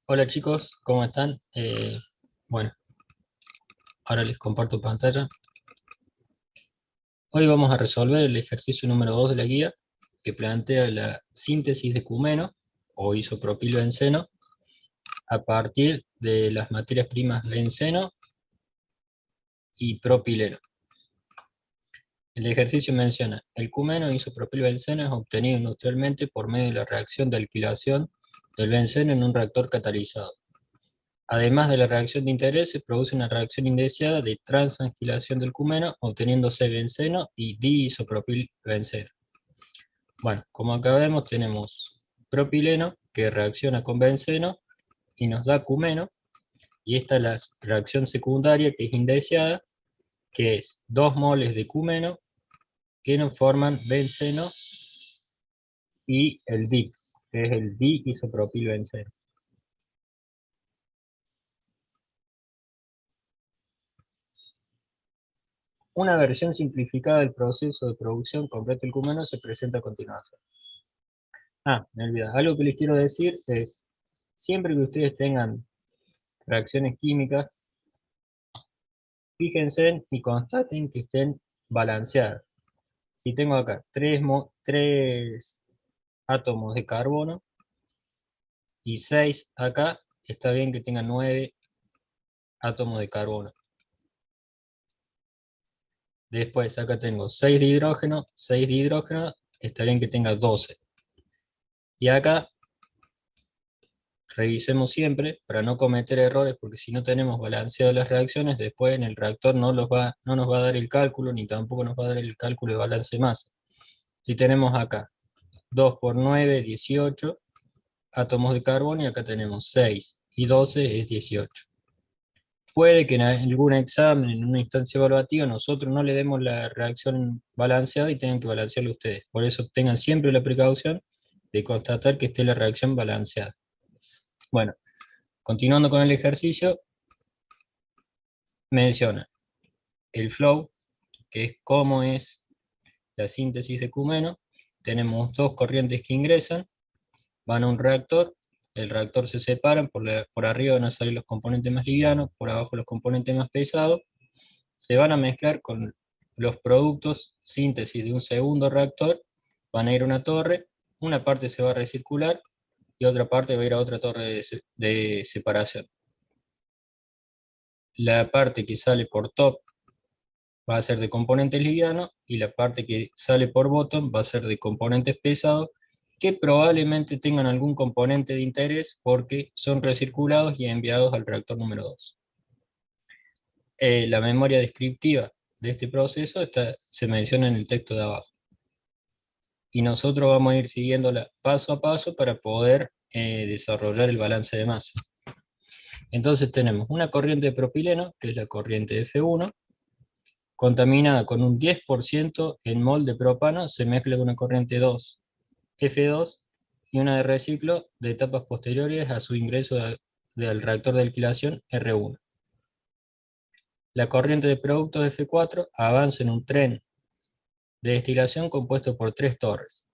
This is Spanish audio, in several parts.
Hola chicos, ¿cómo están? Bueno, ahora les comparto pantalla. Hoy vamos a resolver el ejercicio número 2 de la guía que plantea la síntesis de cumeno o isopropilbenceno a partir de las materias primas benceno y propileno. El ejercicio menciona: el cumeno e isopropilbenceno es obtenido industrialmente por medio de la reacción de alquilación del benceno en un reactor catalizado. Además de la reacción de interés, se produce una reacción indeseada de transalquilación del cumeno, obteniéndose benceno y diisopropilbenceno. Bueno, como acá vemos, tenemos propileno que reacciona con benceno y nos da cumeno, y esta es la reacción secundaria que es indeseada, que es 2 moles de cumeno que nos forman benceno y el di, que es el diisopropilbenceno. Una versión simplificada del proceso de producción completo del cumeno se presenta a continuación. Me olvidé. Algo que les quiero decir es, siempre que ustedes tengan reacciones químicas, fíjense y constaten que estén balanceadas. Si tengo acá tres átomos de carbono y 6 acá, está bien que tengan 9 átomos de carbono. Después acá tengo 6 de hidrógeno, está bien que tenga 12. Y acá revisemos siempre para no cometer errores, porque si no tenemos balanceadas las reacciones, después en el reactor no nos va a dar el cálculo, ni tampoco nos va a dar el cálculo de balance de masa. Si tenemos acá 2 por 9, 18 átomos de carbono, y acá tenemos 6 y 12 es 18. Puede que en algún examen, en una instancia evaluativa, nosotros no le demos la reacción balanceada y tengan que balancearla ustedes. Por eso tengan siempre la precaución de constatar que esté la reacción balanceada. Bueno, continuando con el ejercicio, menciona el flow, que es cómo es la síntesis de cumeno. Tenemos dos corrientes que ingresan, van a un reactor, el reactor se separan, por arriba van a salir los componentes más livianos, por abajo los componentes más pesados, se van a mezclar con los productos síntesis de un segundo reactor, van a ir a una torre, una parte se va a recircular y otra parte va a ir a otra torre de separación. La parte que sale por top va a ser de componentes livianos, y la parte que sale por bottom va a ser de componentes pesados, que probablemente tengan algún componente de interés porque son recirculados y enviados al reactor número 2. La memoria descriptiva de este proceso se menciona en el texto de abajo. Y nosotros vamos a ir siguiéndola paso a paso para poder desarrollar el balance de masa. Entonces tenemos una corriente de propileno, que es la corriente F1, contaminada con un 10% en mol de propano, se mezcla con una corriente 2, F2, y una de reciclo de etapas posteriores a su ingreso del reactor de alquilación R1. La corriente de productos F4 avanza en un tren de destilación compuesto por 3 torres.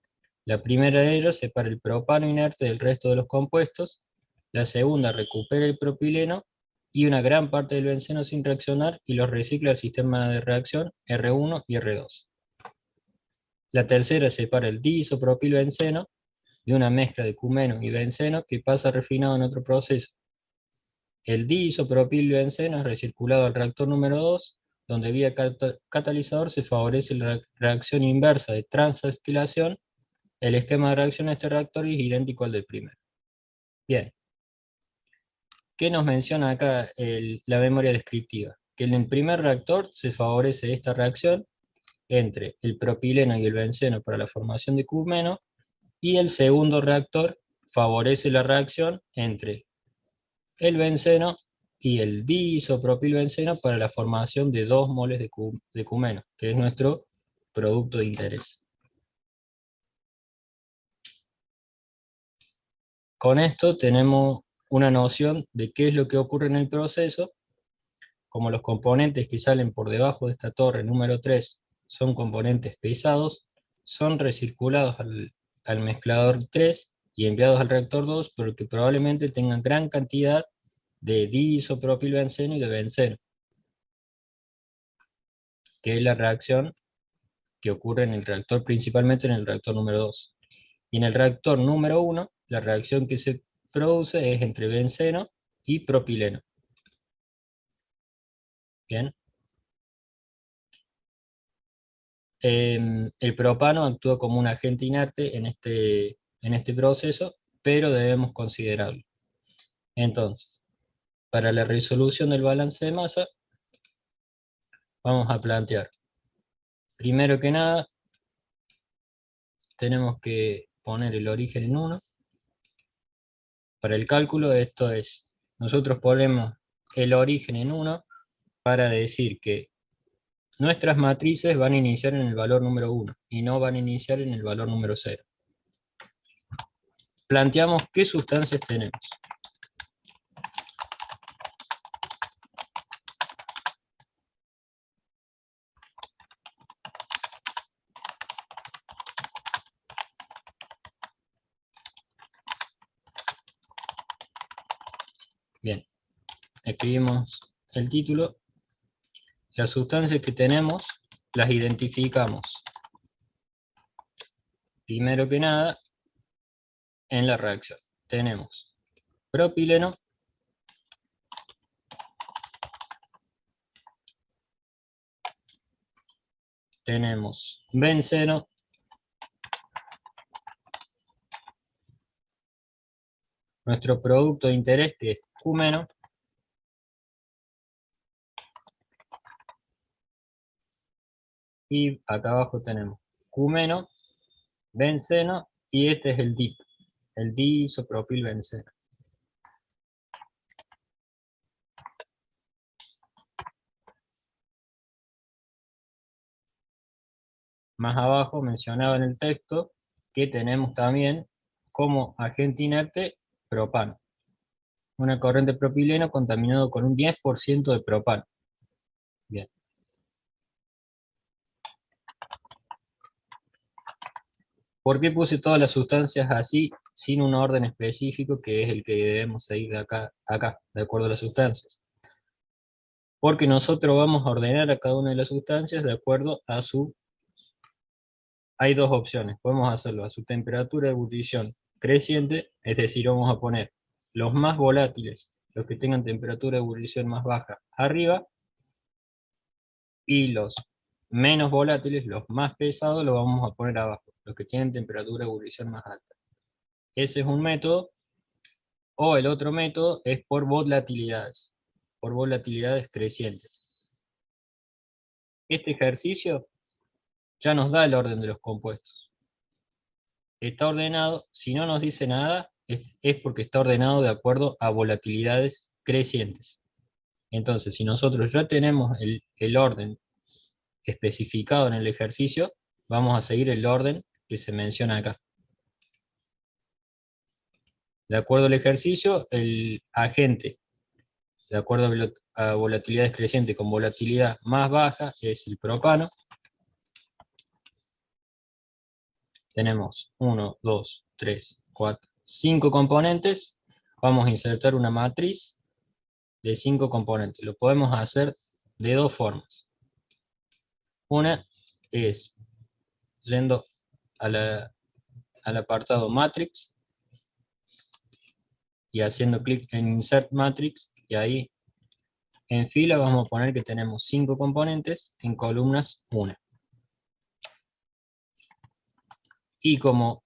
La primera de ellas separa el propano inerte del resto de los compuestos, la segunda recupera el propileno y una gran parte del benceno sin reaccionar y los recicla al sistema de reacción R1 y R2. La tercera separa el diisopropilbenceno de una mezcla de cumeno y benceno que pasa refinado en otro proceso. El diisopropilbenceno es recirculado al reactor número 2, donde vía catalizador se favorece la reacción inversa de transalquilación. El esquema de reacción de este reactor es idéntico al del primero. Bien, ¿qué nos menciona acá la memoria descriptiva? Que en el primer reactor se favorece esta reacción entre el propileno y el benceno para la formación de cumeno, y el segundo reactor favorece la reacción entre el benceno y el diisopropilbenceno para la formación de 2 moles de cumeno, que es nuestro producto de interés. Con esto tenemos una noción de qué es lo que ocurre en el proceso. Como los componentes que salen por debajo de esta torre número 3 son componentes pesados, son recirculados al mezclador 3 y enviados al reactor 2, porque probablemente tengan gran cantidad de diisopropilbenceno y de benceno, que es la reacción que ocurre en el reactor, principalmente en el reactor número 2. Y en el reactor número 1, la reacción que se produce es entre benceno y propileno. Bien. El propano actúa como un agente inerte en este proceso, pero debemos considerarlo. Entonces, para la resolución del balance de masa, vamos a plantear, primero que nada, tenemos que poner el origen en 1. Para el cálculo, esto es, nosotros ponemos el origen en 1 para decir que nuestras matrices van a iniciar en el valor número 1 y no van a iniciar en el valor número 0. Planteamos qué sustancias tenemos. Bien, escribimos el título. Las sustancias que tenemos las identificamos, primero que nada, en la reacción. Tenemos propileno, tenemos benceno, nuestro producto de interés que es cumeno, y acá abajo tenemos cumeno, benceno, y este es el DIP, el diisopropilbenceno. Más abajo mencionaba en el texto que tenemos también como agente inerte propano. Una corriente propileno contaminado con un 10% de propano. Bien. ¿Por qué puse todas las sustancias así, sin un orden específico que es el que debemos seguir de acá a acá, de acuerdo a las sustancias? Porque nosotros vamos a ordenar a cada una de las sustancias de acuerdo a su... Hay dos opciones, podemos hacerlo a su temperatura de ebullición creciente, es decir, vamos a poner los más volátiles, los que tengan temperatura de ebullición más baja, arriba, y los menos volátiles, los más pesados, los vamos a poner abajo, los que tienen temperatura de ebullición más alta. Ese es un método, o el otro método es por volatilidades crecientes. Este ejercicio ya nos da el orden de los compuestos. Está ordenado, si no nos dice nada, es porque está ordenado de acuerdo a volatilidades crecientes. Entonces, si nosotros ya tenemos el orden especificado en el ejercicio, vamos a seguir el orden que se menciona acá. De acuerdo al ejercicio, el agente, de acuerdo a volatilidades crecientes con volatilidad más baja, es el propano. Tenemos 1, 2, 3, 4, 5 componentes. Vamos a insertar una matriz de 5 componentes. Lo podemos hacer de dos formas. Una es yendo al apartado Matrix y haciendo clic en Insert Matrix, y ahí en fila vamos a poner que tenemos 5 componentes, en columnas 1. Y como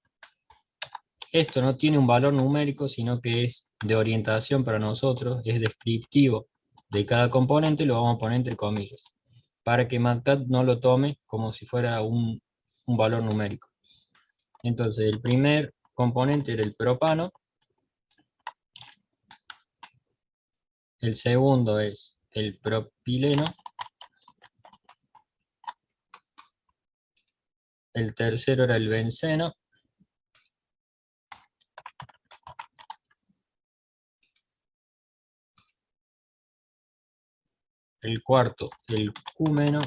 esto no tiene un valor numérico, sino que es de orientación para nosotros, es descriptivo de cada componente, lo vamos a poner entre comillas, para que MATLAB no lo tome como si fuera un valor numérico. Entonces, el primer componente era el propano, el segundo es el propileno, el tercero era el benceno, el cuarto el cúmeno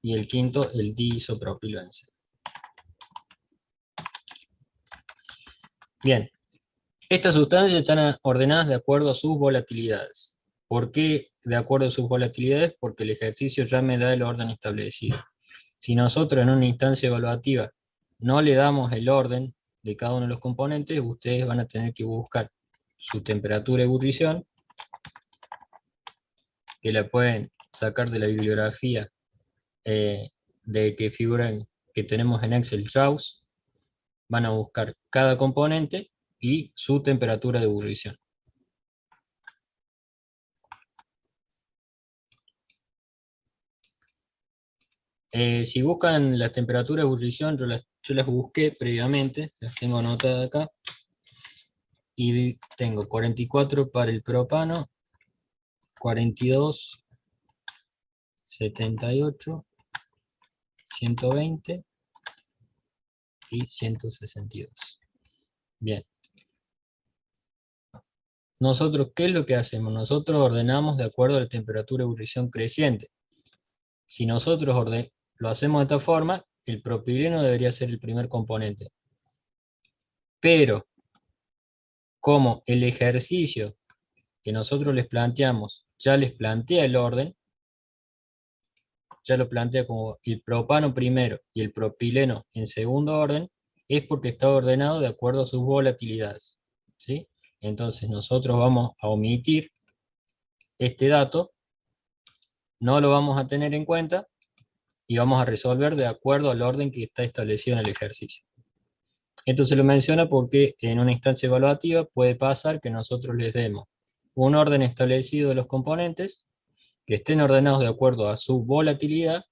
y el quinto el diisopropilbenceno. Bien, estas sustancias están ordenadas de acuerdo a sus volatilidades. ¿Por qué de acuerdo a sus volatilidades? Porque el ejercicio ya me da el orden establecido. Si nosotros en una instancia evaluativa no le damos el orden de cada uno de los componentes, ustedes van a tener que buscar su temperatura de ebullición, que la pueden sacar de la bibliografía de que figuran que tenemos en Excel JAWS. Van a buscar cada componente y su temperatura de ebullición. Si buscan la temperatura de ebullición, yo las busqué previamente, las tengo anotadas acá, y tengo 44 para el propano, 42, 78, 120 y 162. Bien. Nosotros, ¿qué es lo que hacemos? Nosotros ordenamos de acuerdo a la temperatura de ebullición creciente. Si nosotros lo hacemos de esta forma, el propileno debería ser el primer componente. Pero, como el ejercicio que nosotros les planteamos ya les plantea el orden, ya lo plantea como el propano primero y el propileno en segundo orden, es porque está ordenado de acuerdo a sus volatilidades, ¿sí? Entonces nosotros vamos a omitir este dato, no lo vamos a tener en cuenta, y vamos a resolver de acuerdo al orden que está establecido en el ejercicio. Esto se lo menciona porque en una instancia evaluativa puede pasar que nosotros les demos un orden establecido de los componentes, que estén ordenados de acuerdo a su volatilidad,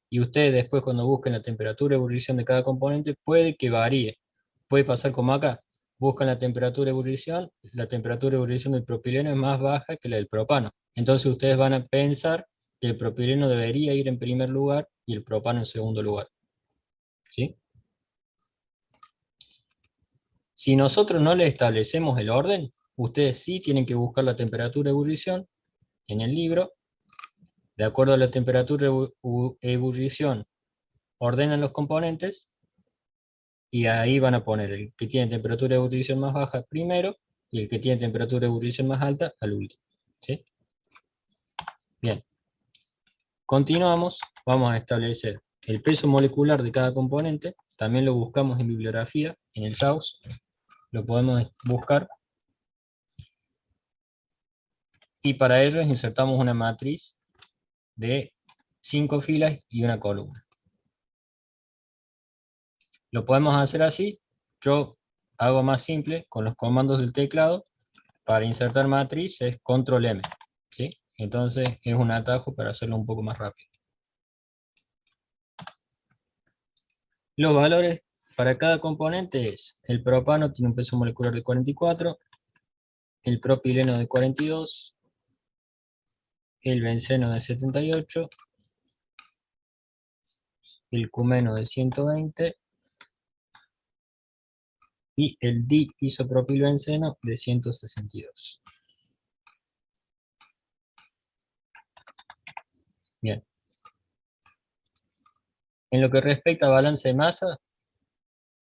y ustedes después cuando busquen la temperatura de ebullición de cada componente, puede que varíe. Puede pasar como acá, buscan la temperatura de ebullición del propileno es más baja que la del propano. Entonces ustedes van a pensar que el propileno debería ir en primer lugar y el propano en segundo lugar. ¿Sí? Si nosotros no le establecemos el orden, ustedes sí tienen que buscar la temperatura de ebullición en el libro. De acuerdo a la temperatura de ebullición, ordenan los componentes y ahí van a poner el que tiene temperatura de ebullición más baja primero y el que tiene temperatura de ebullición más alta al último. ¿Sí? Bien. Continuamos, vamos a establecer el peso molecular de cada componente. También lo buscamos en bibliografía, en el JAWS. Lo podemos buscar. Y para ello insertamos una matriz de 5 filas y una columna. Lo podemos hacer así. Yo hago más simple con los comandos del teclado. Para insertar matriz es control M, ¿sí? Entonces es un atajo para hacerlo un poco más rápido. Los valores para cada componente es: el propano tiene un peso molecular de 44, el propileno de 42, el benceno de 78, el cumeno de 120, y el diisopropilbenceno de 162. Bien. En lo que respecta a balance de masa,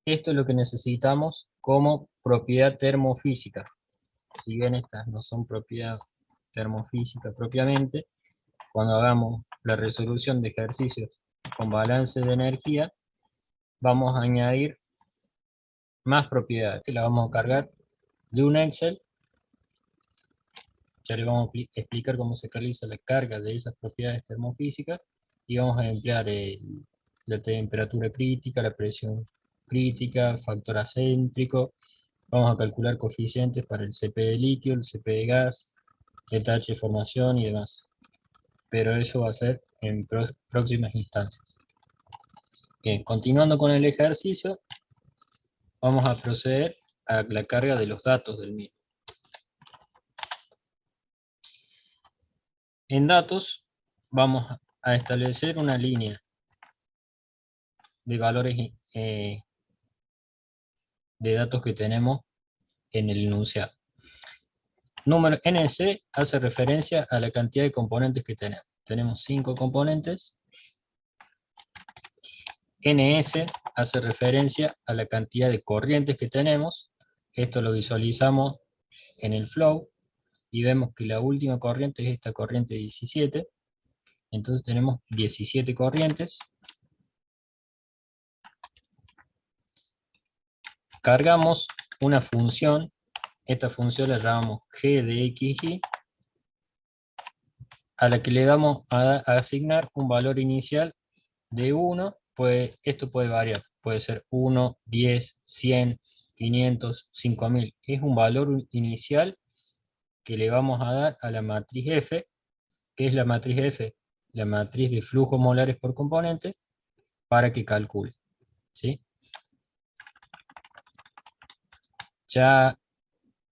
esto es lo que necesitamos como propiedad termofísica. Si bien estas no son propiedad termofísica propiamente, cuando hagamos la resolución de ejercicios con balance de energía, vamos a añadir más propiedades, que la vamos a cargar de un Excel. Ya le vamos a explicar cómo se realiza la carga de esas propiedades termofísicas, y vamos a emplear la temperatura crítica, la presión crítica, factor acéntrico. Vamos a calcular coeficientes para el CP de líquido, el CP de gas, detalle de formación y demás. Pero eso va a ser en próximas instancias. Bien, continuando con el ejercicio, vamos a proceder a la carga de los datos del mismo. En datos vamos a establecer una línea de valores de datos que tenemos en el enunciado. Número NC hace referencia a la cantidad de componentes que tenemos. Tenemos 5 componentes. NS hace referencia a la cantidad de corrientes que tenemos. Esto lo visualizamos en el flow, y vemos que la última corriente es esta corriente 17, entonces tenemos 17 corrientes. Cargamos una función, esta función la llamamos g de xy, a la que le damos a asignar un valor inicial de 1, pues esto puede variar, puede ser 1, 10, 100, 500, 5000. Es un valor inicial que le vamos a dar a la matriz F. ¿Qué es la matriz F? La matriz de flujos molares por componente, para que calcule, ¿sí? Ya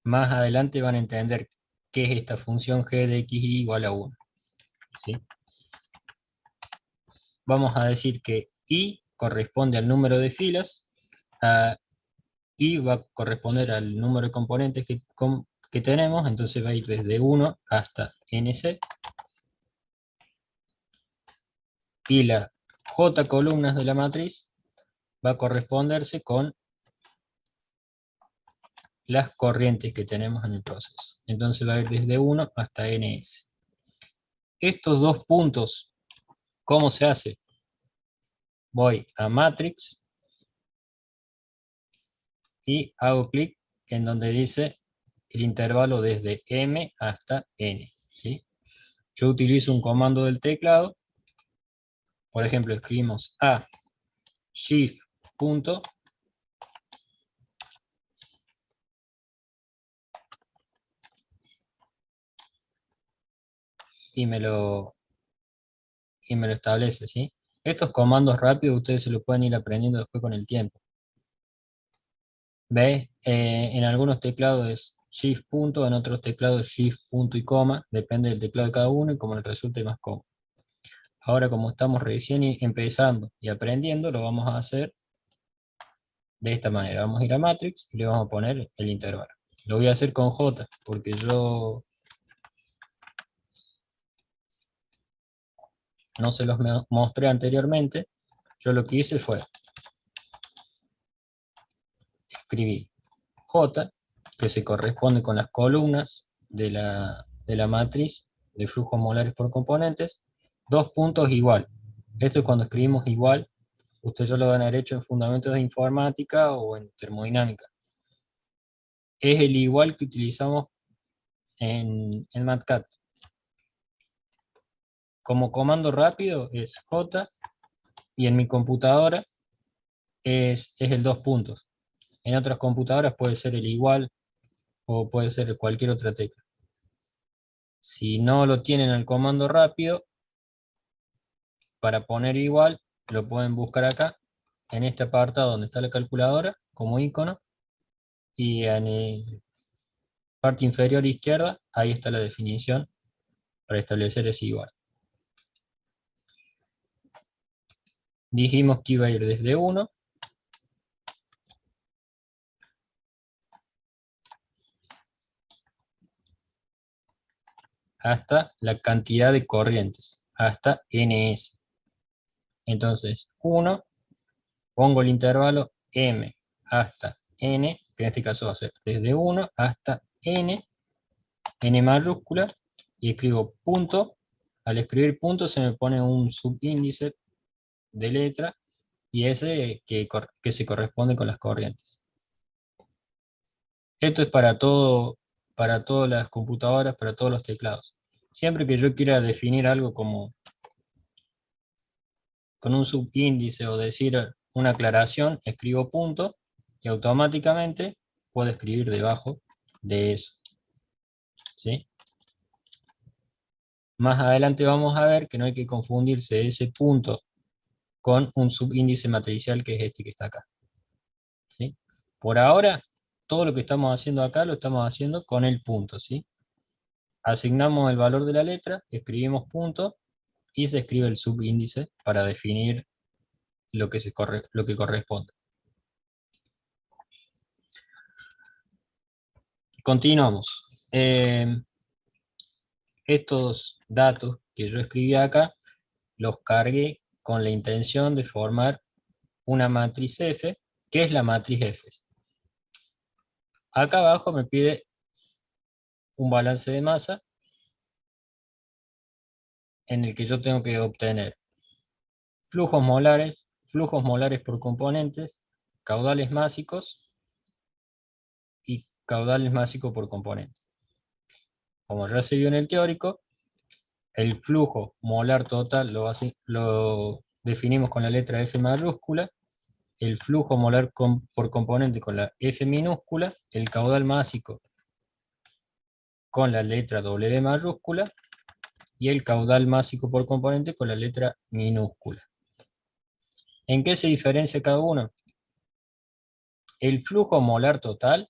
más adelante van a entender qué es esta función g de xy igual a 1, ¿sí? Vamos a decir que i corresponde al número de filas, y va a corresponder al número de componentes que tenemos, entonces va a ir desde 1 hasta nc, y la j columnas de la matriz va a corresponderse con las corrientes que tenemos en el proceso. Entonces va a ir desde 1 hasta ns. Estos dos puntos, ¿cómo se hace? Voy a matrix y hago clic en donde dice el intervalo desde m hasta n, ¿sí? Yo utilizo un comando del teclado. Por ejemplo, escribimos a shift punto, y me lo establece, ¿sí? Estos comandos rápidos ustedes se los pueden ir aprendiendo después con el tiempo. ¿Ves? En algunos teclados es shift punto, en otros teclados shift punto y coma, depende del teclado de cada uno y como les resulte más cómodo. Ahora, como estamos recién empezando y aprendiendo, lo vamos a hacer de esta manera. Vamos a ir a matrix y le vamos a poner el intervalo. Lo voy a hacer con J, porque yo no se los mostré anteriormente. Yo lo que hice fue escribir J, que se corresponde con las columnas de la matriz de flujos molares por componentes, dos puntos igual. Esto es cuando escribimos igual, ustedes ya lo van a haber hecho en fundamentos de informática o en termodinámica. Es el igual que utilizamos en MATCAT. Como comando rápido es J, y en mi computadora es el dos puntos. En otras computadoras puede ser el igual o puede ser cualquier otra tecla. Si no lo tienen al comando rápido, para poner igual, lo pueden buscar acá, en este apartado donde está la calculadora, como icono, y en la parte inferior izquierda, ahí está la definición para establecer ese igual. Dijimos que iba a ir desde 1 hasta la cantidad de corrientes, hasta ns. Entonces, 1, pongo el intervalo m hasta n, que en este caso va a ser desde 1 hasta n mayúscula, y escribo punto. Al escribir punto se me pone un subíndice de letra, y ese que se corresponde con las corrientes. Esto es para todas las computadoras, para todos los teclados. Siempre que yo quiera definir algo como con un subíndice o decir una aclaración, escribo punto y automáticamente puedo escribir debajo de eso, ¿sí? Más adelante vamos a ver que no hay que confundirse ese punto con un subíndice matricial, que es este que está acá, ¿sí? Por ahora, todo lo que estamos haciendo acá lo estamos haciendo con el punto, ¿sí? Asignamos el valor de la letra, escribimos punto, y se escribe el subíndice para definir lo que corresponde. Continuamos. Estos datos que yo escribí acá, los cargué con la intención de formar una matriz F. ¿Qué es la matriz F? Acá abajo me pide un balance de masa en el que yo tengo que obtener flujos molares por componentes, caudales másicos y caudales másicos por componente. Como ya se vio en el teórico, el flujo molar total lo definimos con la letra F mayúscula, el flujo molar por componente con la F minúscula, el caudal másico con la letra W mayúscula y el caudal másico por componente con la letra minúscula. ¿En qué se diferencia cada uno? El flujo molar total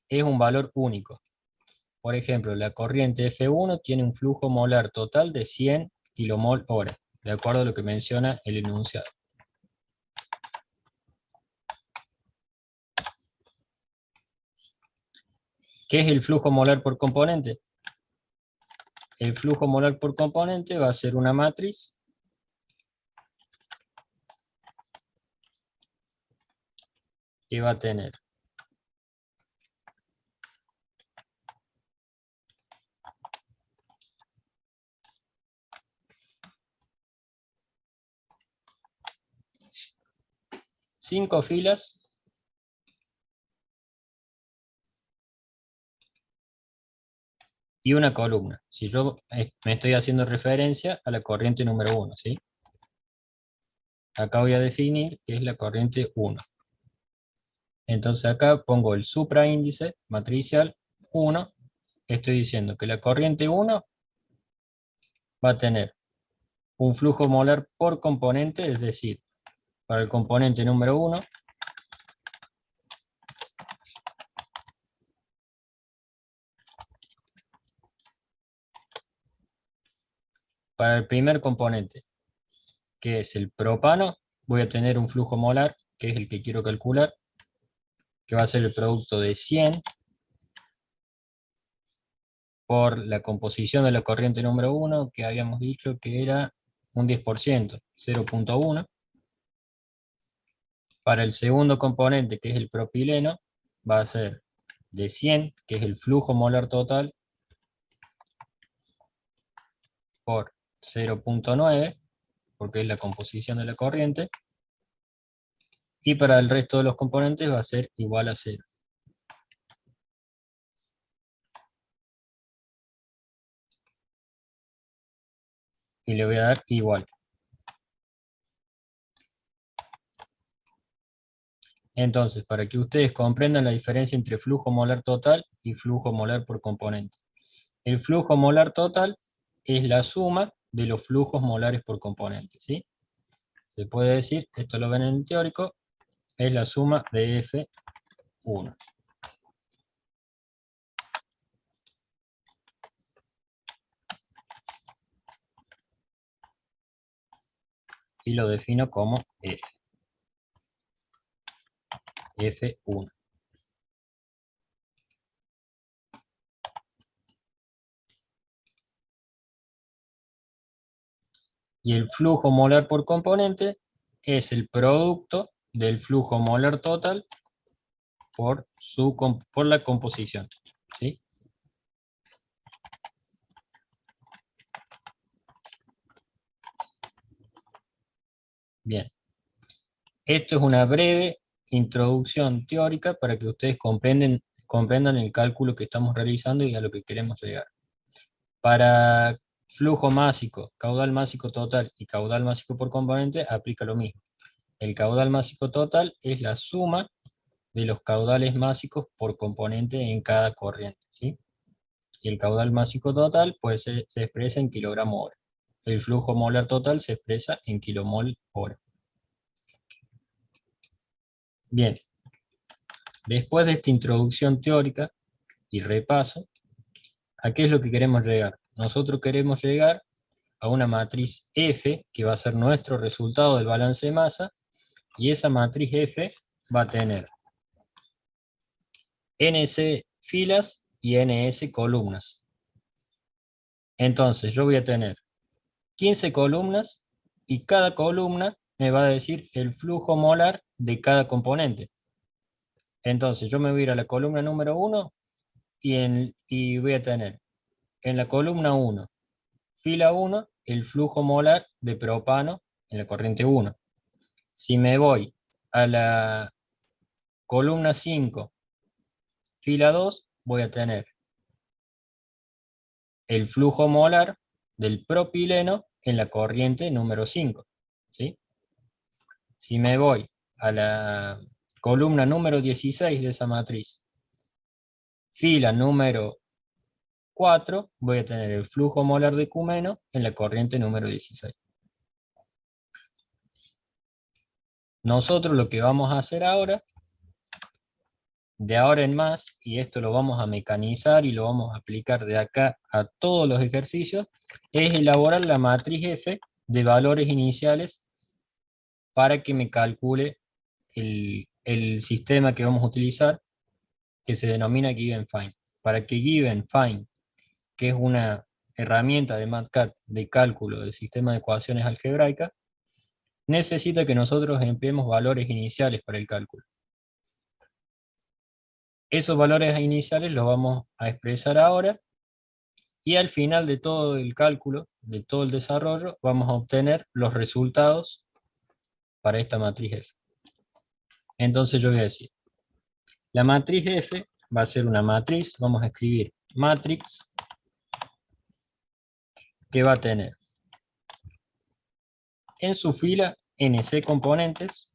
es un valor único. Por ejemplo, la corriente F1 tiene un flujo molar total de 100 kmol hora, de acuerdo a lo que menciona el enunciado. ¿Qué es el flujo molar por componente? El flujo molar por componente va a ser una matriz que va a tener cinco filas y una columna. Si yo me estoy haciendo referencia a la corriente número 1, ¿sí? Acá voy a definir que es la corriente 1. Entonces acá pongo el supraíndice matricial 1. Estoy diciendo que la corriente 1 va a tener un flujo molar por componente, es decir, para el componente número 1, para el primer componente, que es el propano, voy a tener un flujo molar, que es el que quiero calcular, que va a ser el producto de 100 por la composición de la corriente número 1, que habíamos dicho que era un 10%, 0.1. Para el segundo componente, que es el propileno, va a ser de 100, que es el flujo molar total, por 0.9, porque es la composición de la corriente, y para el resto de los componentes va a ser igual a 0. Y le voy a dar igual. Entonces, para que ustedes comprendan la diferencia entre flujo molar total y flujo molar por componente. El flujo molar total es la suma de los flujos molares por componente, ¿sí? Se puede decir, esto lo ven en el teórico, es la suma de F1. Y lo defino como F1. Y el flujo molar por componente es el producto del flujo molar total por la composición, ¿sí? Bien. Esto es una breve introducción teórica para que ustedes comprendan el cálculo que estamos realizando y a lo que queremos llegar. Para flujo másico, caudal másico total y caudal másico por componente aplica lo mismo. El caudal másico total es la suma de los caudales másicos por componente en cada corriente, ¿sí? Y el caudal másico total pues, se expresa en kilogramo hora. El flujo molar total se expresa en kilomol hora. Bien, después de esta introducción teórica y repaso, ¿a qué es lo que queremos llegar? Nosotros queremos llegar a una matriz F, que va a ser nuestro resultado del balance de masa, y esa matriz F va a tener NC filas y NS columnas. Entonces yo voy a tener 15 columnas y cada columna me va a decir el flujo molar de cada componente. Entonces yo me voy a ir a la columna número 1 y voy a tener en la columna 1, fila 1, el flujo molar de propano en la corriente 1. Si me voy a la columna 5, fila 2, voy a tener el flujo molar del propileno en la corriente número 5. ¿Sí? Si me voy a la columna número 16 de esa matriz, fila número 4, voy a tener el flujo molar de cumeno en la corriente número 16. Nosotros lo que vamos a hacer ahora, de ahora en más, y esto lo vamos a mecanizar y lo vamos a aplicar de acá a todos los ejercicios, es elaborar la matriz F de valores iniciales para que me calcule el sistema que vamos a utilizar, que se denomina Given Find. Para que Given Find, que es una herramienta de MATLAB de cálculo del sistema de ecuaciones algebraicas, necesita que nosotros empleemos valores iniciales para el cálculo. Esos valores iniciales los vamos a expresar ahora, y al final de todo el cálculo, de todo el desarrollo, vamos a obtener los resultados para esta matriz F. Entonces yo voy a decir, la matriz F va a ser una matriz, vamos a escribir matrix, que va a tener en su fila NC componentes,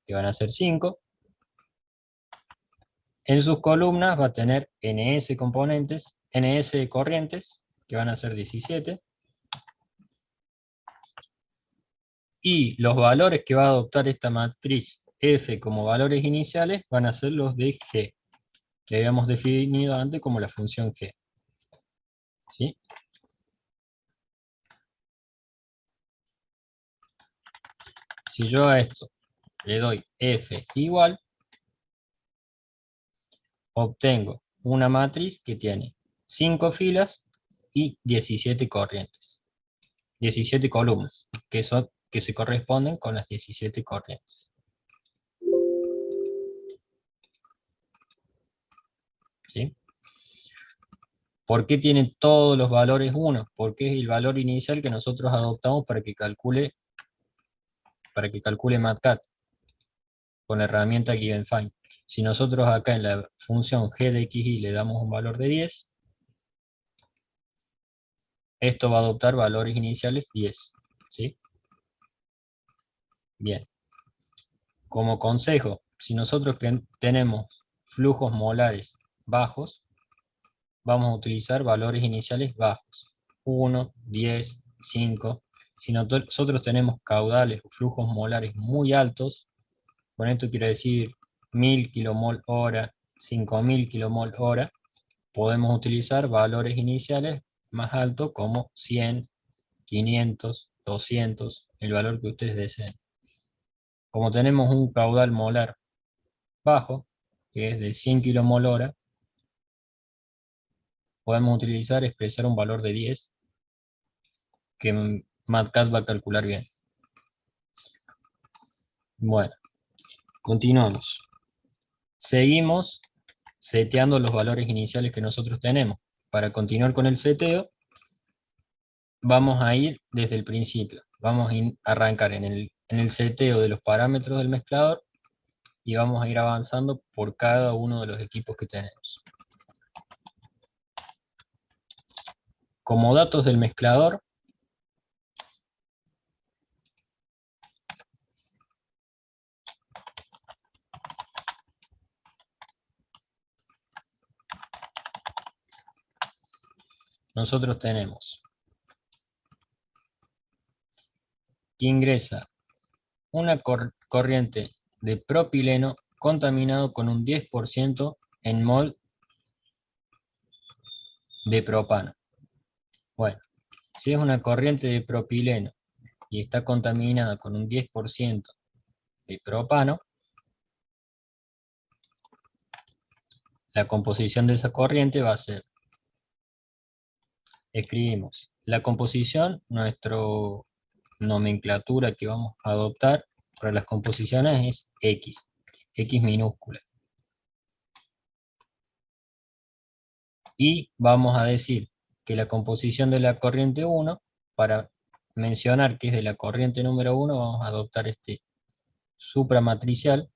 que van a ser 5, en sus columnas va a tener NS componentes, NS corrientes, que van a ser 17, y los valores que va a adoptar esta matriz F como valores iniciales van a ser los de G, que habíamos definido antes como la función G. ¿Sí? Si yo a esto le doy F igual, obtengo una matriz que tiene 5 filas y 17 corrientes. 17 columnas, que se corresponden con las 17 corrientes. ¿Sí? ¿Por qué tiene todos los valores 1? Porque es el valor inicial que nosotros adoptamos para que calcule MATLAB con la herramienta Given Find. Si nosotros acá en la función g de xy le damos un valor de 10, esto va a adoptar valores iniciales 10. ¿Sí? Bien. Como consejo, si nosotros tenemos flujos molares bajos, vamos a utilizar valores iniciales bajos. 1, 10, 5. Si nosotros tenemos caudales o flujos molares muy altos, con esto quiero decir 1000 kmol hora, 5000 kmol hora, podemos utilizar valores iniciales más altos como 100, 500, 200, el valor que ustedes deseen. Como tenemos un caudal molar bajo, que es de 100 kmol hora, podemos expresar un valor de 10, que MATLAB va a calcular bien. Bueno, continuamos. Seguimos seteando los valores iniciales que nosotros tenemos. Para continuar con el seteo, vamos a ir desde el principio. Vamos a arrancar en el seteo de los parámetros del mezclador, y vamos a ir avanzando por cada uno de los equipos que tenemos. Como datos del mezclador, nosotros tenemos que ingresa una corriente de propileno contaminado con un 10% en mol de propano. Bueno, si es una corriente de propileno y está contaminada con un 10% de propano, la composición de esa corriente va a ser, escribimos la composición, nuestra nomenclatura que vamos a adoptar para las composiciones es X. X minúscula. Y vamos a decir que la composición de la corriente 1, para mencionar que es de la corriente número 1, vamos a adoptar este supramatricial,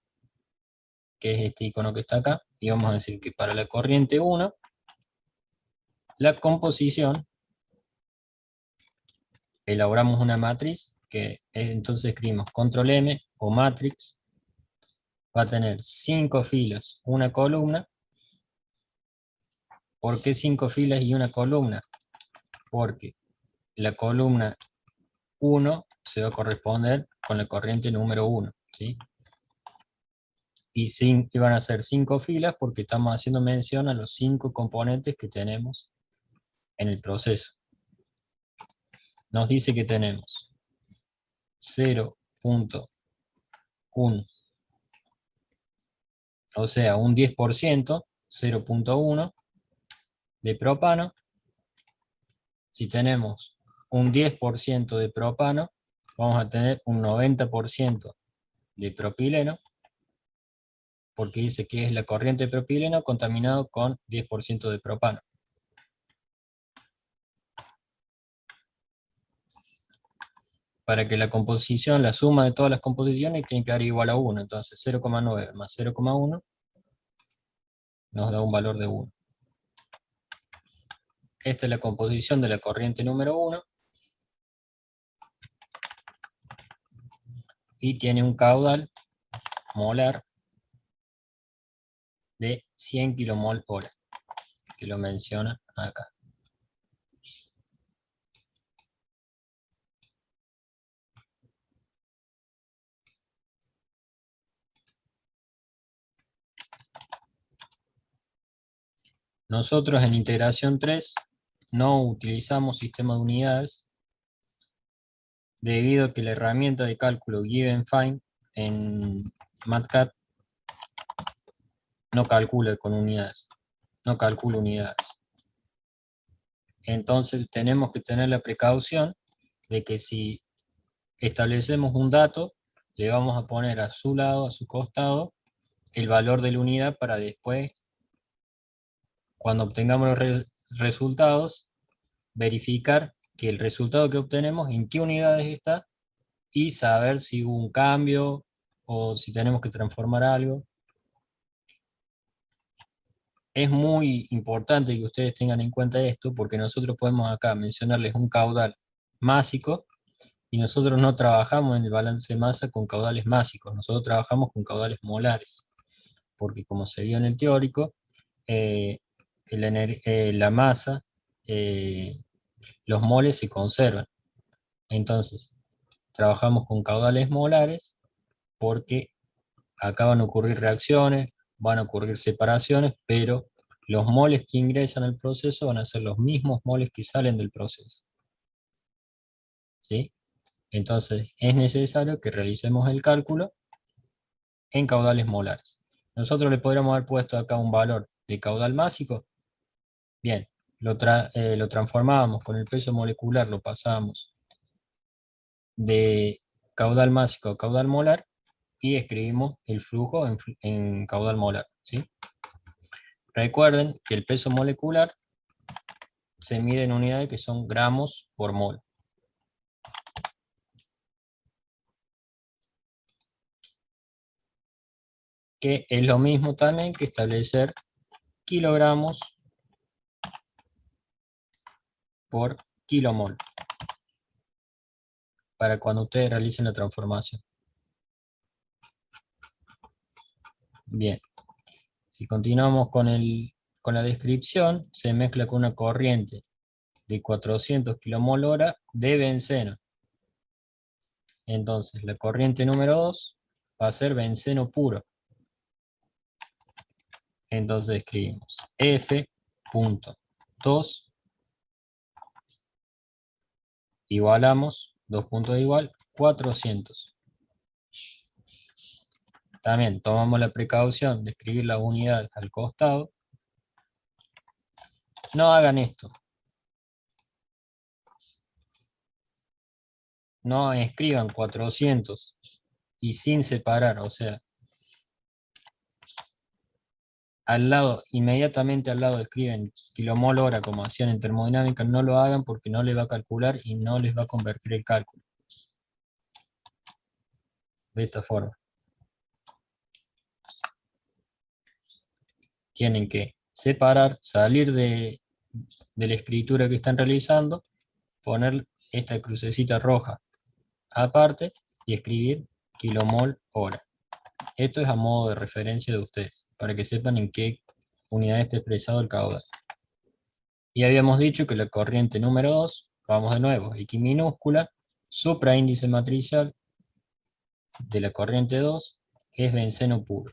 que es este icono que está acá, y vamos a decir que para la corriente 1, la composición, elaboramos una matriz, que entonces escribimos control M o matrix, va a tener 5 filas, una columna. ¿Por qué 5 filas y una columna? Porque la columna 1 se va a corresponder con la corriente número 1, ¿sí? Y van a ser 5 filas porque estamos haciendo mención a los 5 componentes que tenemos en el proceso. Nos dice que tenemos 0.1, o sea, un 10%, 0.1 de propano. Si tenemos un 10% de propano, vamos a tener un 90% de propileno, porque dice que es la corriente de propileno contaminado con 10% de propano. Para que la composición, la suma de todas las composiciones tiene que dar igual a 1, entonces 0,9 más 0,1 nos da un valor de 1. Esta es la composición de la corriente número 1, y tiene un caudal molar de 100 kmol hora, que lo menciona acá. Nosotros en integración 3 no utilizamos sistema de unidades, debido a que la herramienta de cálculo Given-Find en MATCAD no calcula con unidades, no calcula unidades. Entonces tenemos que tener la precaución de que si establecemos un dato, le vamos a poner a su lado, a su costado, el valor de la unidad para después, cuando obtengamos los resultados, verificar que el resultado que obtenemos, en qué unidades está, y saber si hubo un cambio o si tenemos que transformar algo. Es muy importante que ustedes tengan en cuenta esto, porque nosotros podemos acá mencionarles un caudal másico, y nosotros no trabajamos en el balance de masa con caudales másicos, nosotros trabajamos con caudales molares, porque como se vio en el teórico, la masa, los moles se conservan. Entonces, trabajamos con caudales molares porque acá van a ocurrir reacciones, van a ocurrir separaciones, pero los moles que ingresan al proceso van a ser los mismos moles que salen del proceso. ¿Sí? Entonces, es necesario que realicemos el cálculo en caudales molares. Nosotros le podríamos haber puesto acá un valor de caudal másico. Bien, lo transformábamos con el peso molecular, lo pasábamos de caudal másico a caudal molar, y escribimos el flujo en caudal molar, ¿sí? Recuerden que el peso molecular se mide en unidades que son gramos por mol. Que es lo mismo también que establecer kilogramos por kilomol, para cuando ustedes realicen la transformación. Bien, si continuamos con la descripción, se mezcla con una corriente de 400 kmol hora de benceno. Entonces, la corriente número 2 va a ser benceno puro. Entonces escribimos F.2, igualamos, 2 puntos igual, 400. También tomamos la precaución de escribir la unidad al costado. No hagan esto. No escriban 400 y sin separar, o sea, al lado, inmediatamente al lado escriben kilomol hora como hacían en termodinámica, no lo hagan porque no les va a calcular y no les va a convertir el cálculo. De esta forma. Tienen que separar, salir de la escritura que están realizando, poner esta crucecita roja aparte y escribir kilomol hora. Esto es a modo de referencia de ustedes, para que sepan en qué unidad está expresado el caudal. Y habíamos dicho que la corriente número 2, vamos de nuevo, X minúscula, supraíndice matricial de la corriente 2 es benceno puro.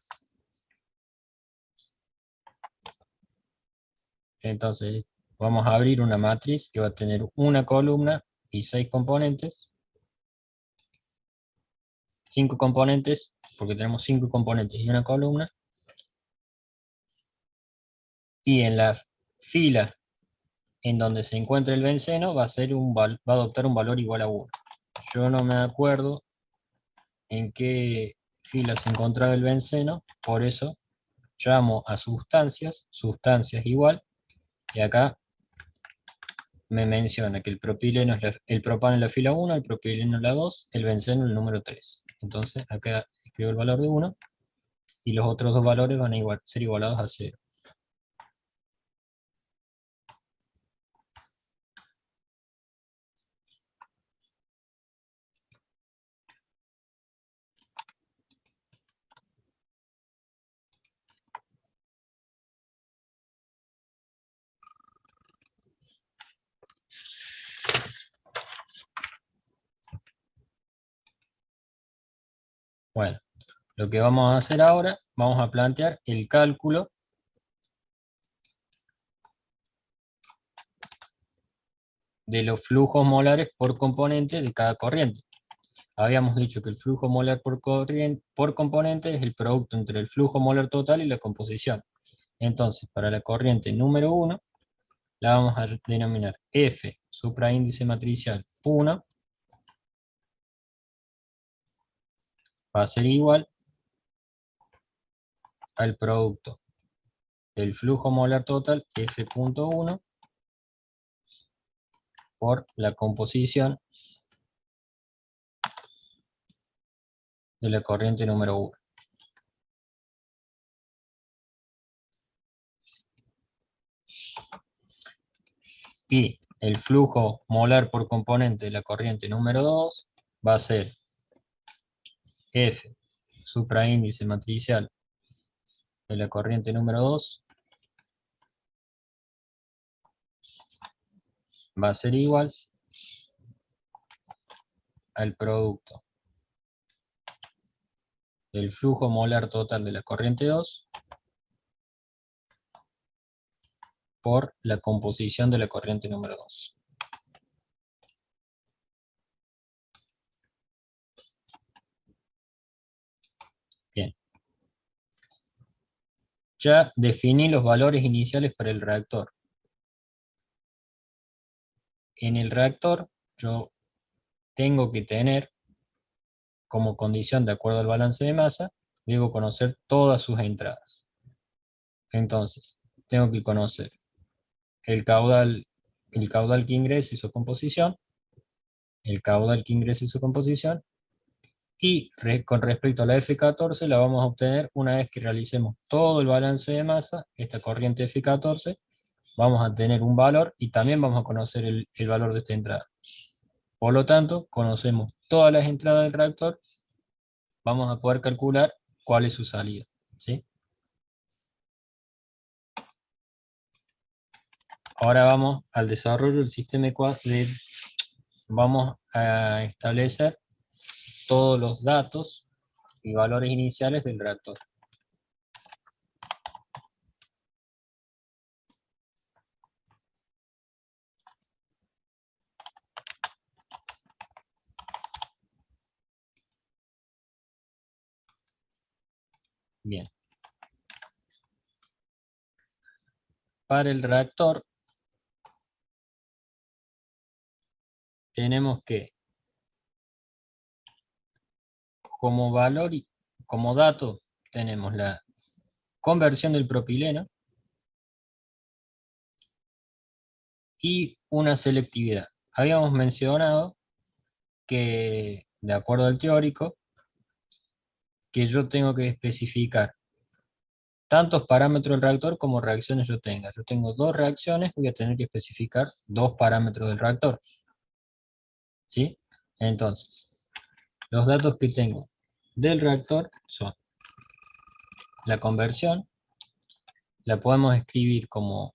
Entonces, vamos a abrir una matriz que va a tener una columna y 6 componentes. 5 componentes, porque tenemos 5 componentes y una columna. Y en la fila en donde se encuentra el benceno va a adoptar un valor igual a 1. Yo no me acuerdo en qué fila se encontraba el benceno, por eso llamo a sustancias, sustancias igual, y acá me menciona que el propileno es el propano en la fila 1, el propileno en la 2, el benceno en el número 3. Entonces acá escribo el valor de 1 y los otros dos valores van a ser igualados a 0. Bueno, lo que vamos a hacer ahora, vamos a plantear el cálculo de los flujos molares por componente de cada corriente. Habíamos dicho que el flujo molar por componente es el producto entre el flujo molar total y la composición. Entonces, para la corriente número 1, la vamos a denominar F supraíndice matricial 1, va a ser igual al producto del flujo molar total F.1 por la composición de la corriente número 1. Y el flujo molar por componente de la corriente número 2 va a ser F supraíndice matricial de la corriente número 2 va a ser igual al producto del flujo molar total de la corriente 2 por la composición de la corriente número 2. Bien. Ya definí los valores iniciales para el reactor. En el reactor yo tengo que tener como condición, de acuerdo al balance de masa, debo conocer todas sus entradas. Entonces, tengo que conocer el caudal que ingresa y su composición, el caudal que ingresa y su composición, y con respecto a la F14 la vamos a obtener una vez que realicemos todo el balance de masa. Esta corriente F14 vamos a tener un valor y también vamos a conocer el valor de esta entrada. Por lo tanto, conocemos todas las entradas del reactor, vamos a poder calcular cuál es su salida, ¿sí? Ahora vamos al desarrollo del sistema vamos a establecer todos los datos y valores iniciales del reactor. Bien. Para el reactor tenemos que, como valor y como dato, tenemos conversión del propileno y una selectividad. Habíamos mencionado que, de acuerdo al teórico, que yo tengo que especificar tantos parámetros del reactor como reacciones yo tenga. Yo tengo dos reacciones, voy a tener que especificar dos parámetros del reactor. ¿Sí? Entonces, los datos que tengo del reactor son la conversión, la podemos escribir como,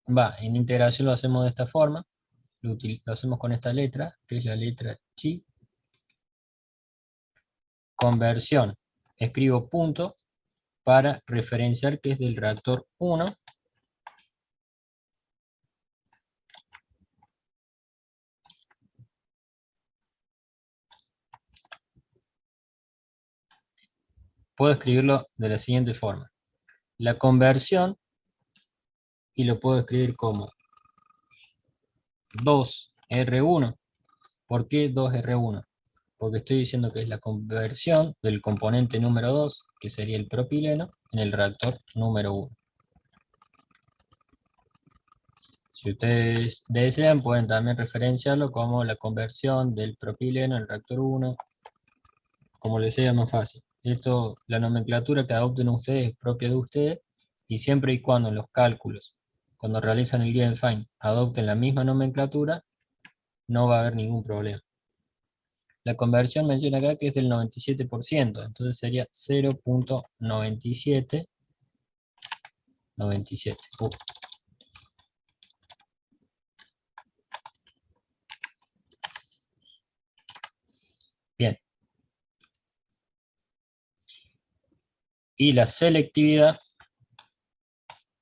en integración lo hacemos de esta forma, lo hacemos con esta letra, que es la letra chi. Conversión, escribo punto para referenciar que es del reactor 1. Puedo escribirlo de la siguiente forma. La conversión, y lo puedo escribir como 2R1. ¿Por qué 2R1? Porque estoy diciendo que es la conversión del componente número 2, que sería el propileno, en el reactor número 1. Si ustedes desean, pueden también referenciarlo como la conversión del propileno en el reactor 1, como les sea más fácil. Esto, la nomenclatura que adopten ustedes es propia de ustedes, y siempre y cuando en los cálculos, cuando realizan el Given-Find, adopten la misma nomenclatura, no va a haber ningún problema. La conversión menciona acá que es del 97%, entonces sería 0.97. Bien. Y la selectividad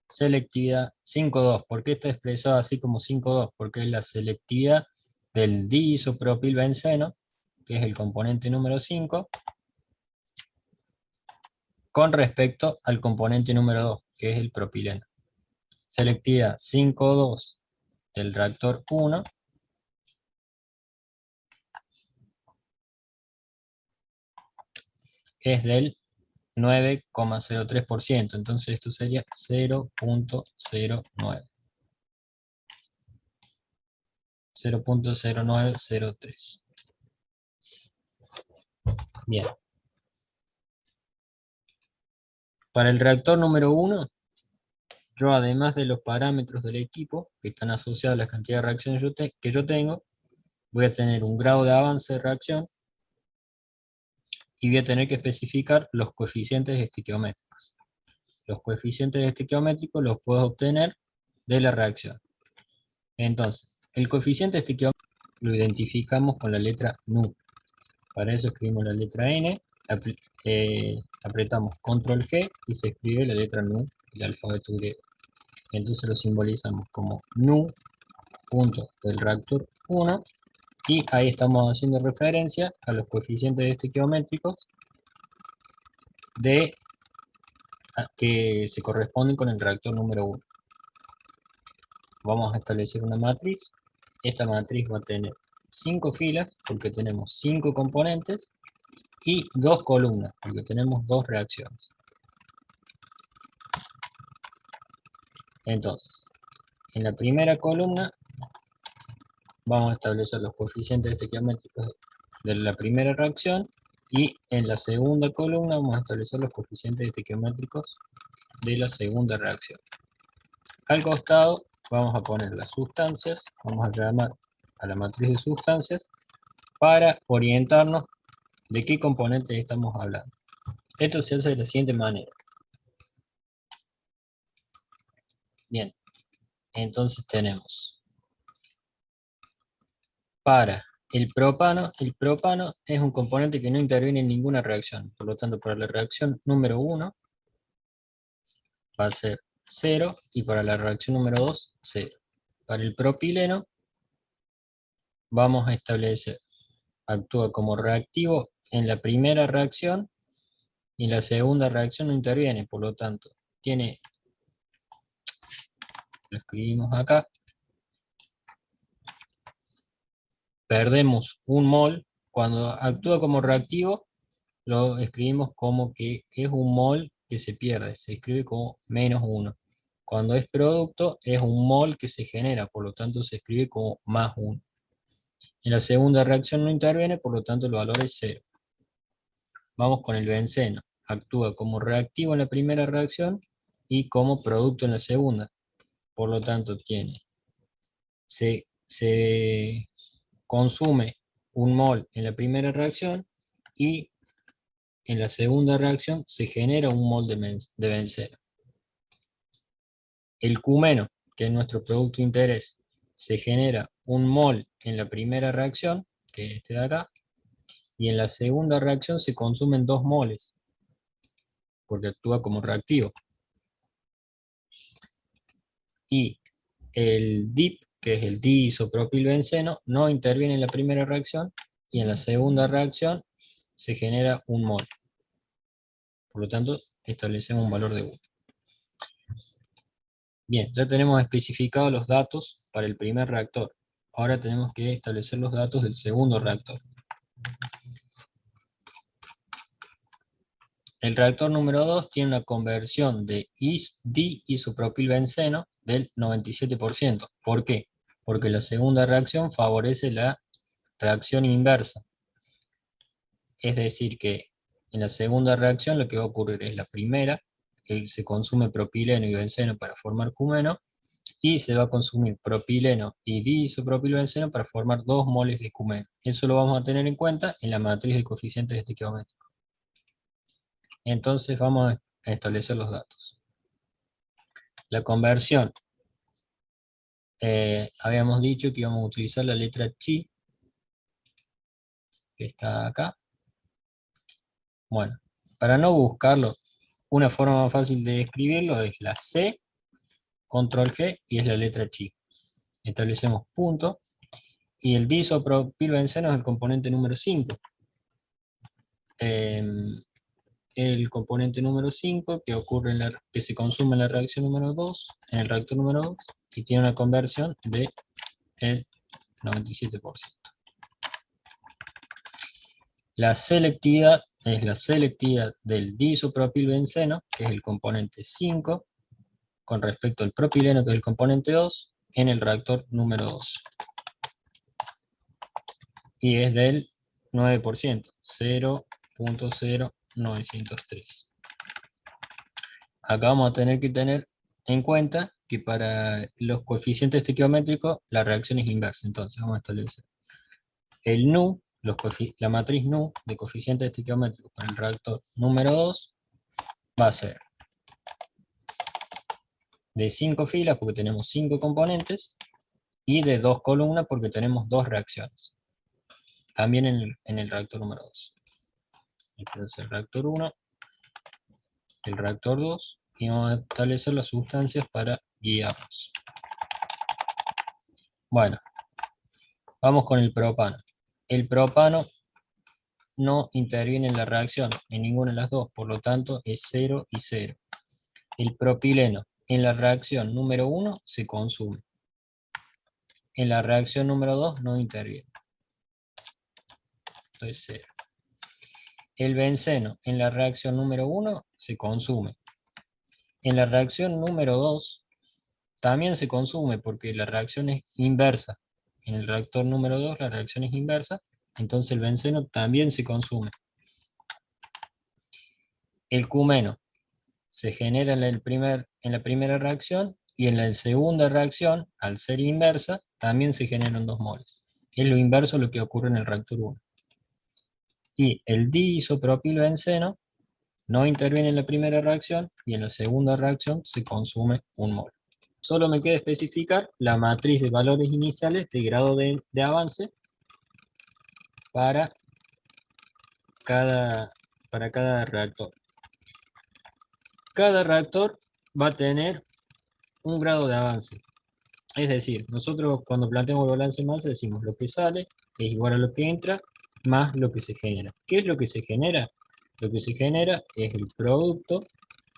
5,2. ¿Por qué está expresado así como 5,2? Porque es la selectividad del diisopropilbenceno, que es el componente número 5, con respecto al componente número 2, que es el propileno. Selectividad 5,2 del reactor 1 es del 9,03%, entonces esto sería 0.09. 0.0903. Bien. Para el reactor número 1, yo además de los parámetros del equipo, que están asociados a la cantidad de reacciones que yo tengo, voy a tener un grado de avance de reacción, y voy a tener que especificar los coeficientes estequiométricos. Los coeficientes estequiométricos los puedo obtener de la reacción. Entonces, el coeficiente estequiométrico lo identificamos con la letra NU. Para eso escribimos la letra N, apretamos Control G y se escribe la letra NU, el alfabeto griego. Entonces lo simbolizamos como NU punto del reactor 1, y ahí estamos haciendo referencia a los coeficientes estequiométricos que se corresponden con el reactor número 1. Vamos a establecer una matriz. Esta matriz va a tener 5 filas, porque tenemos 5 componentes, y 2 columnas, porque tenemos 2 reacciones. Entonces, en la primera columna vamos a establecer los coeficientes estequiométricos de la primera reacción, y en la segunda columna vamos a establecer los coeficientes estequiométricos de la segunda reacción. Al costado vamos a poner las sustancias, vamos a llamar a la matriz de sustancias para orientarnos de qué componentes estamos hablando. Esto se hace de la siguiente manera. Bien, entonces tenemos para el propano es un componente que no interviene en ninguna reacción, por lo tanto para la reacción número 1 va a ser 0, y para la reacción número 2, 0. Para el propileno vamos a establecer, actúa como reactivo en la primera reacción, y la segunda reacción no interviene, por lo tanto tiene, lo escribimos acá, perdemos 1 mol. Cuando actúa como reactivo lo escribimos como que es 1 mol que se pierde, se escribe como -1. Cuando es producto, es un mol que se genera, por lo tanto se escribe como +1. En la segunda reacción no interviene, por lo tanto el valor es 0. Vamos con el benceno. Actúa como reactivo en la primera reacción y como producto en la segunda. Por lo tanto, se consume un mol en la primera reacción y en la segunda reacción se genera un mol de benceno. El cumeno, que es nuestro producto de interés, se genera un mol en la primera reacción, que es este de acá, y en la segunda reacción se consumen 2 moles, porque actúa como reactivo. Y el DIP, que es el diisopropilbenceno, no interviene en la primera reacción, y en la segunda reacción se genera un mol. Por lo tanto, establecemos un valor de 1. Bien, ya tenemos especificados los datos para el primer reactor. Ahora tenemos que establecer los datos del segundo reactor. El reactor número 2 tiene una conversión de diisopropilbenceno del 97%. ¿Por qué? Porque la segunda reacción favorece la reacción inversa. Es decir, que en la segunda reacción lo que va a ocurrir es la primera, que se consume propileno y benceno para formar cumeno, y se va a consumir propileno y diisopropilbenceno para formar 2 moles de cumeno. Eso lo vamos a tener en cuenta en la matriz de coeficientes estequiométricos. Entonces vamos a establecer los datos. La conversión. Habíamos dicho que íbamos a utilizar la letra chi, que está acá. Bueno, para no buscarlo, una forma más fácil de escribirlo es la C, control G, y es la letra chi. Establecemos punto, y el disopropilbenceno es el componente número 5. El componente número 5 que ocurre que se consume en la reacción número 2, en el reactor número 2, y tiene una conversión del 97%. La selectividad es la selectividad del disopropilbenceno, que es el componente 5, con respecto al propileno, que es el componente 2, en el reactor número 2. Y es del 9%, 0.0903. Acá vamos a tener que tener en cuenta que para los coeficientes estequiométricos la reacción es inversa. Entonces vamos a establecer el nu, la matriz nu de coeficientes estequiométricos para el reactor número 2 va a ser de 5 filas porque tenemos 5 componentes y de 2 columnas porque tenemos 2 reacciones. También en el reactor número 2. Este es el reactor 1, el reactor 2, y vamos a establecer las sustancias para guiarnos. Bueno, vamos con el propano. El propano no interviene en la reacción, en ninguna de las dos, por lo tanto es 0 y 0. El propileno en la reacción número 1 se consume. En la reacción número 2 no interviene. Entonces 0. El benceno en la reacción número 1 se consume. En la reacción número 2 también se consume porque la reacción es inversa. En el reactor número 2 la reacción es inversa, entonces el benceno también se consume. El cumeno se genera en la primera reacción, y en la segunda reacción, al ser inversa, también se generan 2 moles. Es lo inverso a lo que ocurre en el reactor 1. Y el diisopropilbenceno no interviene en la primera reacción, y en la segunda reacción se consume 1 mol. Solo me queda especificar la matriz de valores iniciales de grado de avance para cada reactor. Cada reactor va a tener un grado de avance. Es decir, nosotros cuando planteamos el balance de masa decimos lo que sale es igual a lo que entra más lo que se genera. ¿Qué es lo que se genera? Lo que se genera es el producto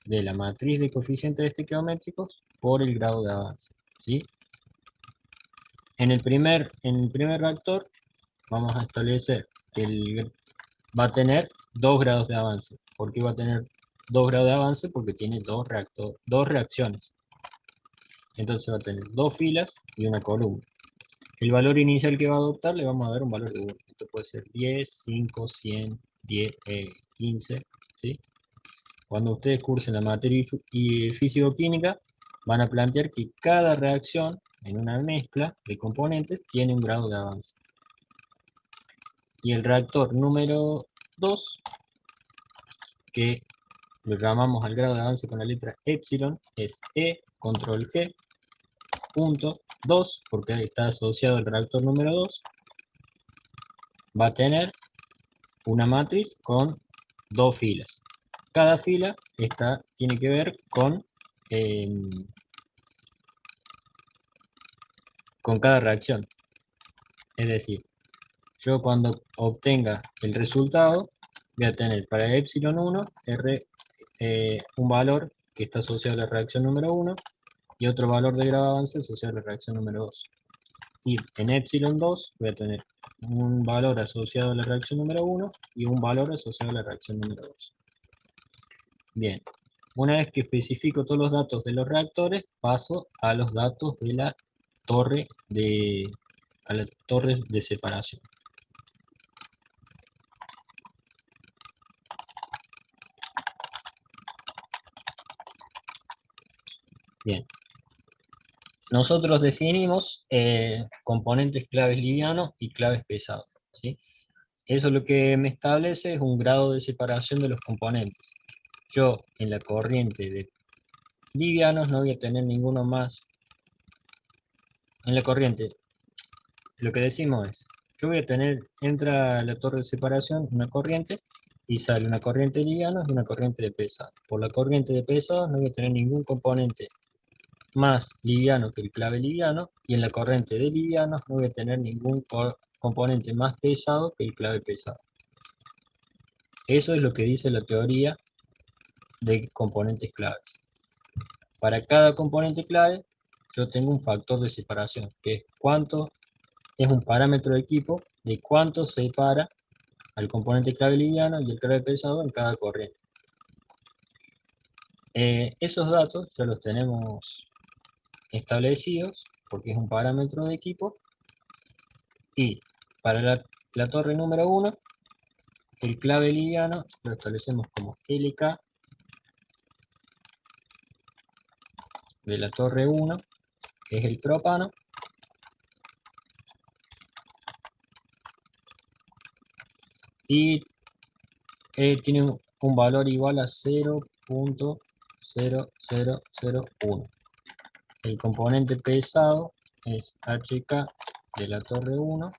de la matriz de coeficientes estequiométricos por el grado de avance, ¿sí? En el primer reactor vamos a establecer que va a tener 2 grados de avance. ¿Por qué va a tener 2 grados de avance porque tiene dos reacciones. Entonces va a tener 2 filas y una columna. El valor inicial que va a adoptar le vamos a dar un valor de 1. Esto puede ser 10, 5, 100, 10, 15, ¿sí? Cuando ustedes cursen la materia y físico-química, van a plantear que cada reacción en una mezcla de componentes tiene un grado de avance. Y el reactor número 2, que lo llamamos al grado de avance con la letra epsilon, es E control G punto 2, porque está asociado al reactor número 2, va a tener una matriz con 2 filas. Cada fila tiene que ver eh, con cada reacción. Es decir, yo cuando obtenga el resultado, voy a tener para epsilon 1 un valor que está asociado a la reacción número 1 y otro valor de grado de avance asociado a la reacción número 2. Y en epsilon 2 voy a tener un valor asociado a la reacción número 1 y un valor asociado a la reacción número 2. Bien, una vez que especifico todos los datos de los reactores, paso a los datos de las torres de separación. Bien, nosotros definimos componentes claves livianos y claves pesados, ¿sí? Eso lo que me establece es un grado de separación de los componentes. Yo en la corriente de livianos no voy a tener ninguno más. En la corriente, lo que decimos es, yo voy a tener, entra a la torre de separación una corriente y sale una corriente de livianos y una corriente de pesados. Por la corriente de pesados no voy a tener ningún componente más liviano que el clave liviano, y en la corriente de livianos no voy a tener ningún componente más pesado que el clave pesado. Eso es lo que dice la teoría de componentes claves. Para cada componente clave, yo tengo un factor de separación, que es cuánto es un parámetro de equipo de cuánto separa al componente clave liviano y el clave pesado en cada corriente. Esos datos ya los tenemos establecidos porque es un parámetro de equipo, y para la torre número 1, el clave liviano lo establecemos como LK de la torre 1, que es el propano, y tiene un valor igual a 0.0001. El componente pesado es HK de la torre 1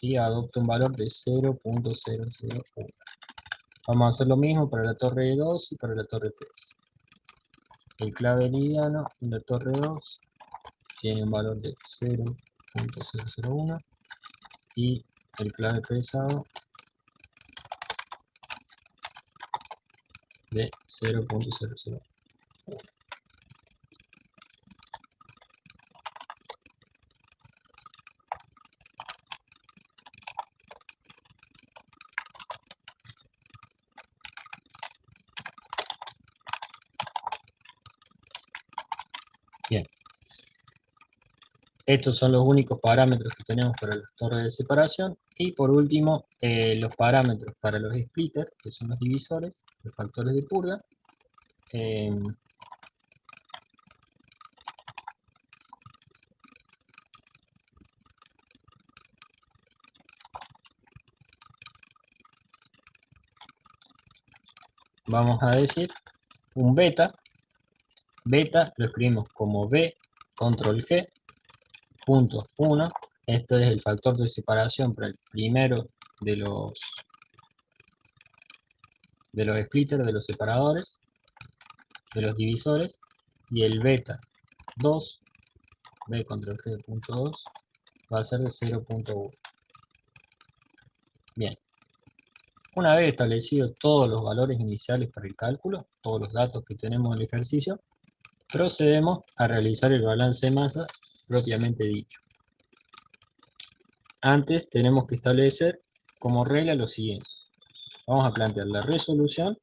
y adopta un valor de 0.001. Vamos a hacer lo mismo para la torre 2 y para la torre 3. El clave liviano en la torre 2 tiene un valor de 0.001 y el clave pesado de 0.001. Bien, estos son los únicos parámetros que tenemos para las torres de separación. Y por último, los parámetros para los splitters, que son los divisores, los factores de purga. Vamos a decir un beta. Beta lo escribimos como B control G punto 1. Este es el factor de separación para el primero de los splitters, de los separadores, de los divisores, y el beta 2, B control G punto 2, va a ser de 0.1. Bien, una vez establecidos todos los valores iniciales para el cálculo, todos los datos que tenemos en el ejercicio, procedemos a realizar el balance de masa propiamente dicho. Antes tenemos que establecer como regla lo siguiente. Vamos a plantear la resolución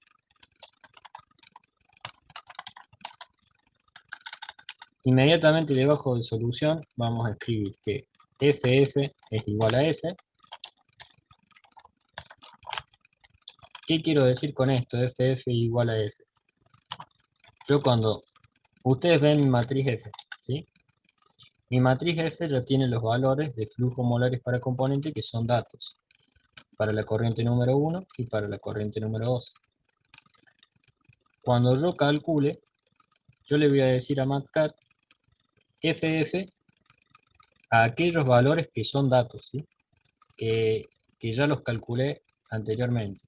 Inmediatamente debajo de solución vamos a escribir que FF es igual a F. ¿Qué quiero decir con esto? FF igual a F. Yo cuando ustedes ven mi matriz F, ¿sí? Mi matriz F ya tiene los valores de flujo molares para componente que son datos para la corriente número 1 y para la corriente número 2. Cuando yo calcule, yo le voy a decir a MATCAD FF a aquellos valores que son datos, ¿sí? que ya los calculé anteriormente.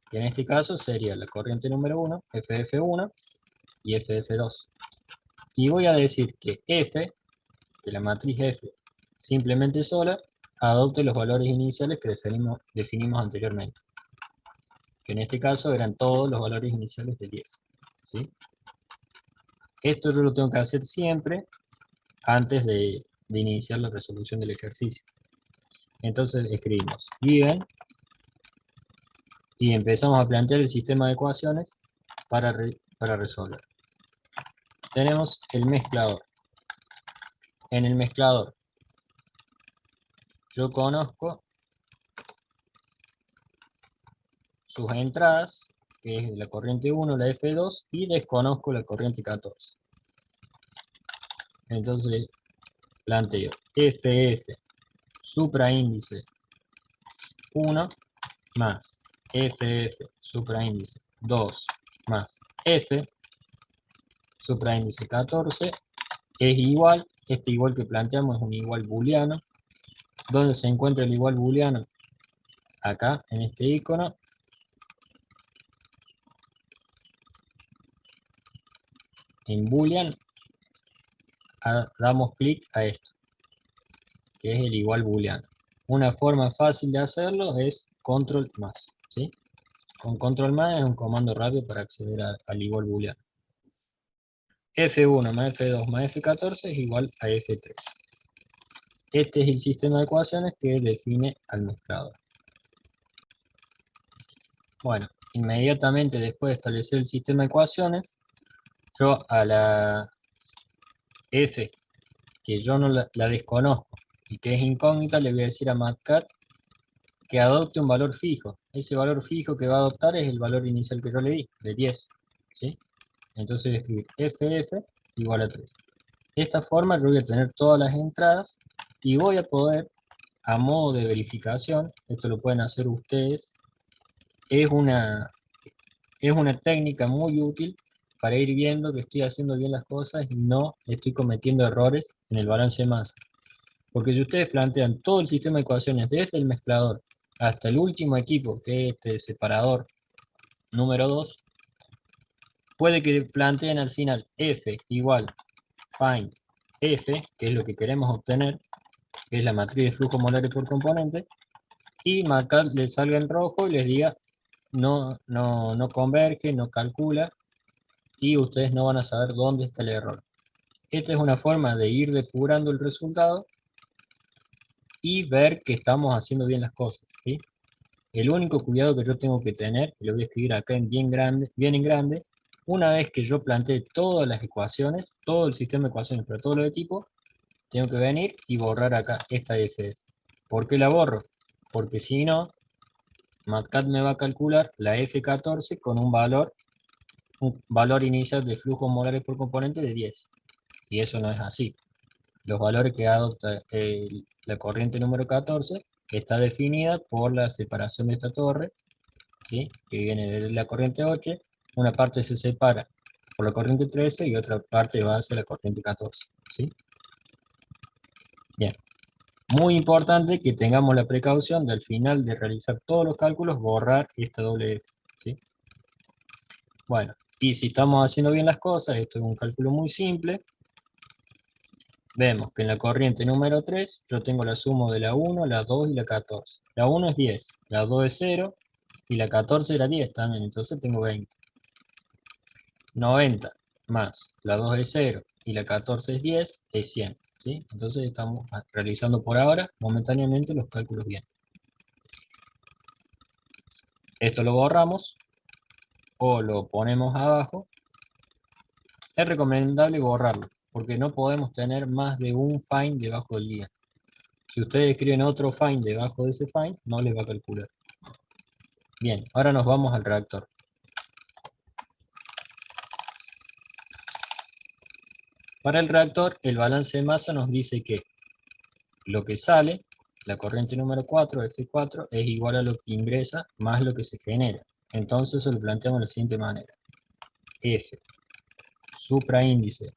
Que en este caso sería la corriente número 1, FF1 y FF2. Y voy a decir que F, que la matriz F simplemente sola, adopte los valores iniciales que definimos anteriormente. Que en este caso eran todos los valores iniciales de 10. ¿Sí? Esto yo lo tengo que hacer siempre antes de iniciar la resolución del ejercicio. Entonces escribimos given y empezamos a plantear el sistema de ecuaciones para resolver. Tenemos el mezclador. En el mezclador yo conozco sus entradas, que es la corriente 1, la F2, y desconozco la corriente 14. Entonces planteo FF supraíndice 1 más FF supraíndice 2 más F supraíndice 14 es igual, este igual que planteamos es un igual booleano. ¿Dónde se encuentra el igual booleano? Acá, en este icono. En boolean damos clic a esto, que es el igual booleano. Una forma fácil de hacerlo es control más, ¿sí? Con control más es un comando rápido para acceder al igual booleano. F1 más F2 más F14 es igual a F3. Este es el sistema de ecuaciones que define al mezclador. Bueno, inmediatamente después de establecer el sistema de ecuaciones, yo a la F, que yo no la desconozco y que es incógnita, le voy a decir a MATCAD que adopte un valor fijo. Ese valor fijo que va a adoptar es el valor inicial que yo le di, de 10. ¿Sí? Entonces voy a escribir FF igual a 3. De esta forma yo voy a tener todas las entradas y voy a poder, a modo de verificación, esto lo pueden hacer ustedes, es una técnica muy útil para ir viendo que estoy haciendo bien las cosas y no estoy cometiendo errores en el balance de masa. Porque si ustedes plantean todo el sistema de ecuaciones desde el mezclador hasta el último equipo, que es este separador número 2, puede que planteen al final F igual find F, que es lo que queremos obtener, que es la matriz de flujo molares por componente, y MATCAD les salga en rojo y les diga no converge, no calcula, y ustedes no van a saber dónde está el error. Esta es una forma de ir depurando el resultado y ver que estamos haciendo bien las cosas, ¿sí? El único cuidado que yo tengo que tener, y lo voy a escribir acá en bien en grande, una vez que yo plantee todas las ecuaciones, todo el sistema de ecuaciones para todos los equipos, tengo que venir y borrar acá esta FF. ¿Por qué la borro? Porque si no, MATCAD me va a calcular la F14 con un valor inicial de flujos molares por componente de 10. Y eso no es así. Los valores que adopta la corriente número 14 está definida por la separación de esta torre, ¿sí? Que viene de la corriente 8, una parte se separa por la corriente 13 y otra parte va hacia la corriente 14. ¿Sí? Bien. Muy importante que tengamos la precaución de al final de realizar todos los cálculos borrar esta doble F. ¿Sí? Bueno, y si estamos haciendo bien las cosas, esto es un cálculo muy simple. Vemos que en la corriente número 3 yo tengo la suma de la 1, la 2 y la 14. La 1 es 10, la 2 es 0 y la 14 era 10 también, entonces tengo 20. 90 más la 2 es 0 y la 14 es 10 es 100. ¿Sí? Entonces estamos realizando por ahora, momentáneamente, los cálculos bien. Esto lo borramos o lo ponemos abajo. Es recomendable borrarlo. porque no podemos tener más de un find debajo del guía. Si ustedes escriben otro find debajo de ese find, no les va a calcular. Bien, ahora nos vamos al reactor. Para el reactor, el balance de masa nos dice que lo que sale, la corriente número 4, F4, es igual a lo que ingresa más lo que se genera. Entonces eso lo planteamos de la siguiente manera. F supraíndice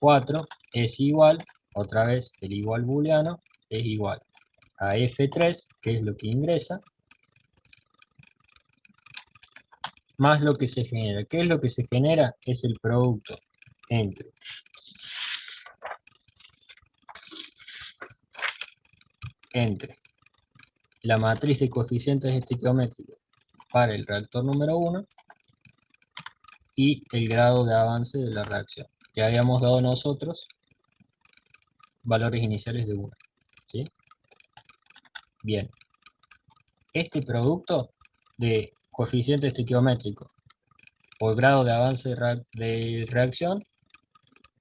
4 es igual, otra vez el igual booleano, es igual a F3, que es lo que ingresa, más lo que se genera. ¿Qué es lo que se genera? Es el producto entre la matriz de coeficientes estequiométricos para el reactor número 1 y el grado de avance de la reacción. Ya habíamos dado nosotros valores iniciales de 1. ¿Sí? Bien. Este producto de coeficiente estequiométrico por grado de avance de reacción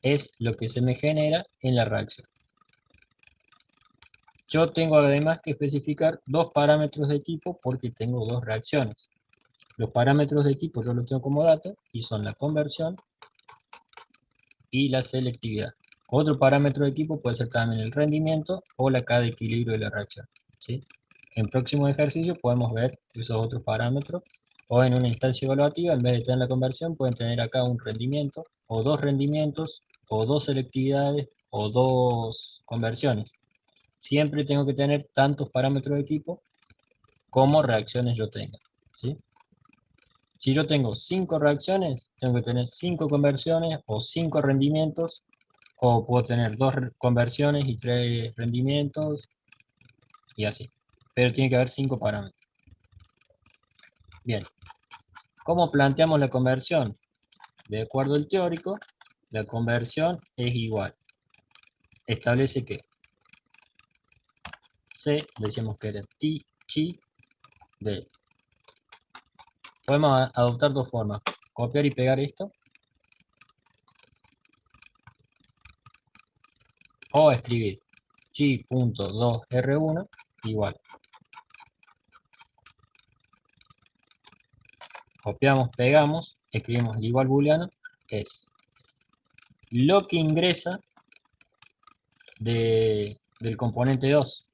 es lo que se me genera en la reacción. Yo tengo además que especificar dos parámetros de equipo porque tengo dos reacciones. Los parámetros de equipo yo los tengo como datos y son la conversión y la selectividad. Otro parámetro de equipo puede ser también el rendimiento o la K de equilibrio de la reacción. ¿Sí? En próximo ejercicio podemos ver esos otros parámetros o en una instancia evaluativa, en vez de tener la conversión, pueden tener acá un rendimiento o dos rendimientos o dos selectividades o dos conversiones. Siempre tengo que tener tantos parámetros de equipo como reacciones yo tenga. ¿Sí? Si yo tengo 5 reacciones, tengo que tener 5 conversiones o 5 rendimientos, o puedo tener 2 conversiones y 3 rendimientos, y así. Pero tiene que haber 5 parámetros. Bien, ¿cómo planteamos la conversión? De acuerdo al teórico, la conversión es igual. Establece que C, decíamos que era T, chi, D. Podemos adoptar dos formas, copiar y pegar esto, o escribir chi.2R1 igual. Copiamos, pegamos, escribimos el igual booleano, es lo que ingresa del componente 2.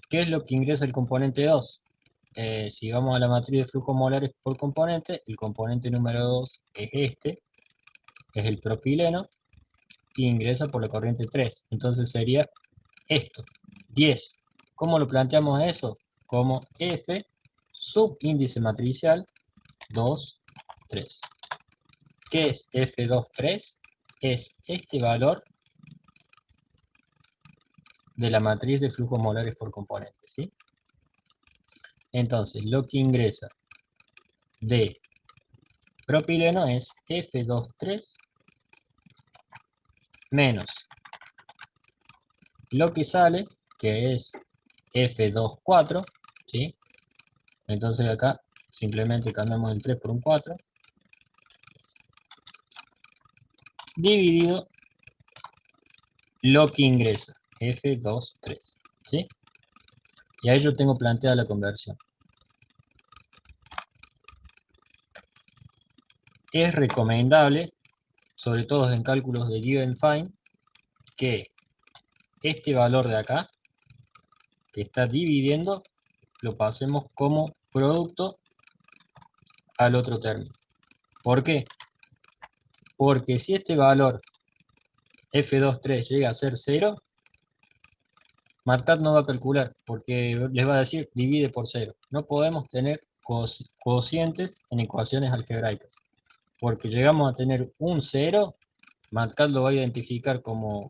¿Qué es lo que ingresa el componente 2? Si vamos a la matriz de flujos molares por componente, el componente número 2 es este, es el propileno, y ingresa por la corriente 3. Entonces sería esto, 10. ¿Cómo lo planteamos eso? Como F subíndice matricial 2, 3. ¿Qué es F23? Es este valor de la matriz de flujos molares por componente, ¿sí? Entonces, lo que ingresa de propileno es F23 menos lo que sale, que es F24, ¿sí? Entonces acá simplemente cambiamos el 3 por un 4, dividido lo que ingresa, F23, ¿sí? Y ahí yo tengo planteada la conversión. Es recomendable, sobre todo en cálculos de given find, que este valor de acá, que está dividiendo, lo pasemos como producto al otro término. ¿Por qué? Porque si este valor F23 llega a ser 0, MATLAB no va a calcular, porque les va a decir divide por 0. No podemos tener cocientes en ecuaciones algebraicas, porque llegamos a tener un 0, MATLAB lo va a identificar como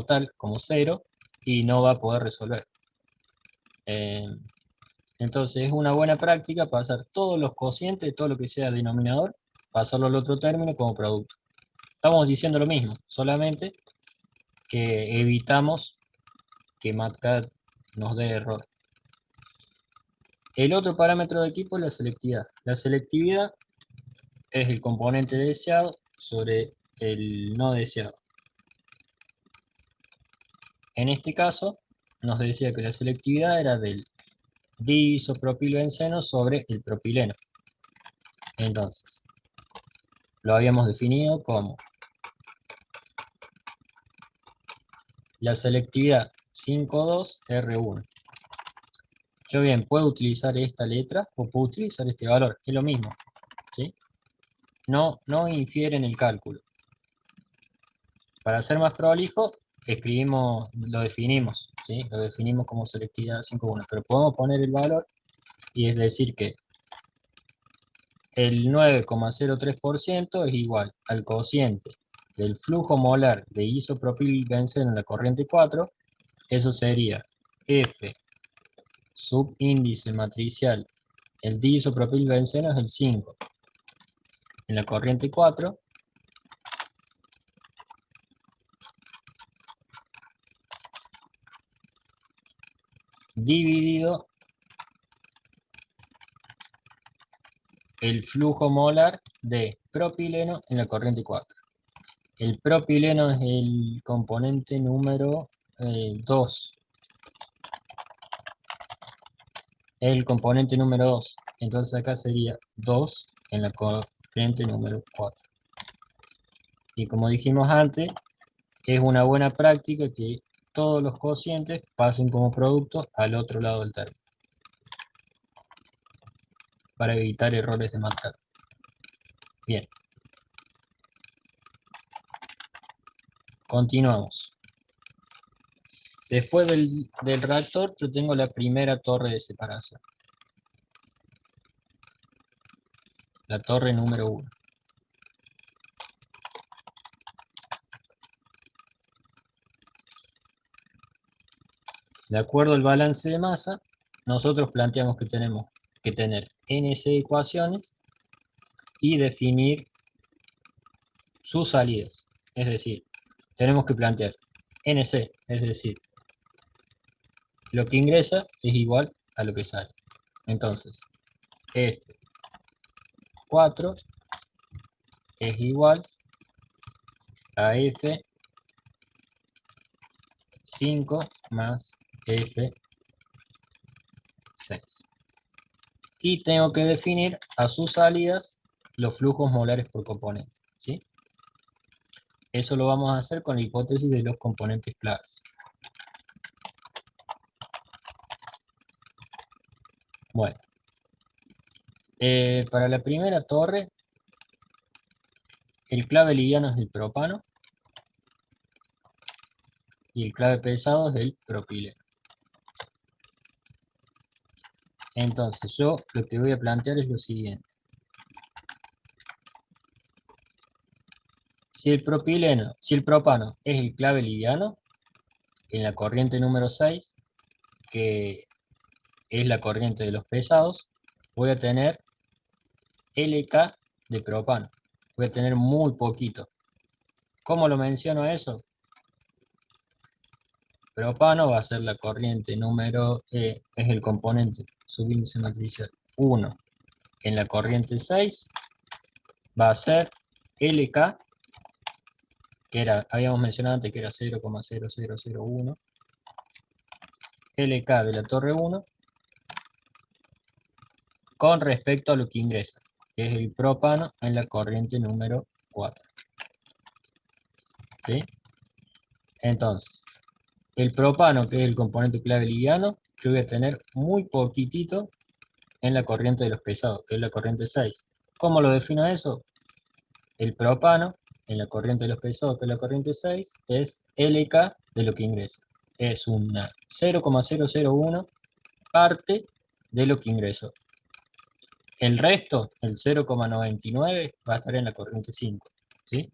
tal, como 0, y no va a poder resolver. Entonces es una buena práctica pasar todos los cocientes, todo lo que sea denominador, pasarlo al otro término como producto. Estamos diciendo lo mismo, solamente que evitamos que MATLAB nos dé error. El otro parámetro de equipo es la selectividad. La selectividad es el componente deseado sobre el no deseado. En este caso, nos decía que la selectividad era del diisopropilbenceno sobre el propileno. Entonces, lo habíamos definido como la selectividad 5,2R1. Yo bien, puedo utilizar esta letra o puedo utilizar este valor, es lo mismo, ¿sí? No infiere en el cálculo. Para ser más prolijo, lo definimos, ¿sí? Lo definimos como selectividad 5,1, pero podemos poner el valor y es decir que el 9,03% es igual al cociente del flujo molar de isopropilbenceno en la corriente 4, eso sería F subíndice matricial, el diisopropilbenceno es el 5 en la corriente 4, dividido el flujo molar de propileno en la corriente 4. El propileno es el componente número 2. El componente número 2. Entonces acá sería 2 en la corriente número 4. Y como dijimos antes, es una buena práctica que todos los cocientes pasen como producto al otro lado del término, para evitar errores de marcado. Bien. Continuamos. Después del reactor, yo tengo la primera torre de separación. La torre número 1. De acuerdo al balance de masa, nosotros planteamos que tenemos que tener NC ecuaciones y definir sus salidas. Es decir, tenemos que plantear NC, es decir, lo que ingresa es igual a lo que sale. Entonces, F4 es igual a F5 más F6. Y tengo que definir a sus salidas los flujos molares por componente, ¿sí? Eso lo vamos a hacer con la hipótesis de los componentes claves. Bueno, para la primera torre, el clave liviano es el propano y el clave pesado es el propileno. Entonces yo lo que voy a plantear es lo siguiente. Si el propano es el clave liviano, en la corriente número 6, que es la corriente de los pesados, voy a tener LK de propano. Voy a tener muy poquito. ¿Cómo lo menciono eso? Propano va a ser la corriente número, es el componente subíndice matricial 1. En la corriente 6 va a ser LK, que habíamos mencionado antes que era 0,0001, LK de la torre 1, con respecto a lo que ingresa, que es el propano en la corriente número 4. ¿Sí? Entonces, el propano, que es el componente clave liviano, yo voy a tener muy poquitito en la corriente de los pesados, que es la corriente 6. ¿Cómo lo defino eso? El propano en la corriente de los pesados, que es la corriente 6, es LK de lo que ingresa. Es una 0,001 parte de lo que ingresó. El resto, el 0,99, va a estar en la corriente 5. ¿Sí?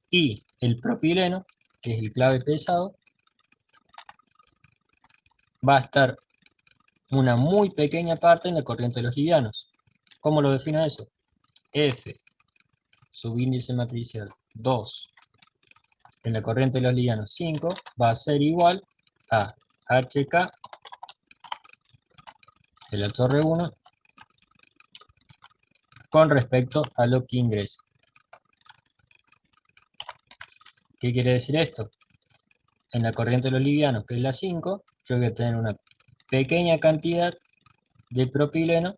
Y el propileno, que es el clave pesado, va a estar una muy pequeña parte en la corriente de los livianos. ¿Cómo lo defino eso? F subíndice matricial 2 en la corriente de los livianos 5 va a ser igual a HK de la torre 1 con respecto a lo que ingresa. ¿Qué quiere decir esto? En la corriente de los livianos, que es la 5, yo voy a tener una pequeña cantidad de propileno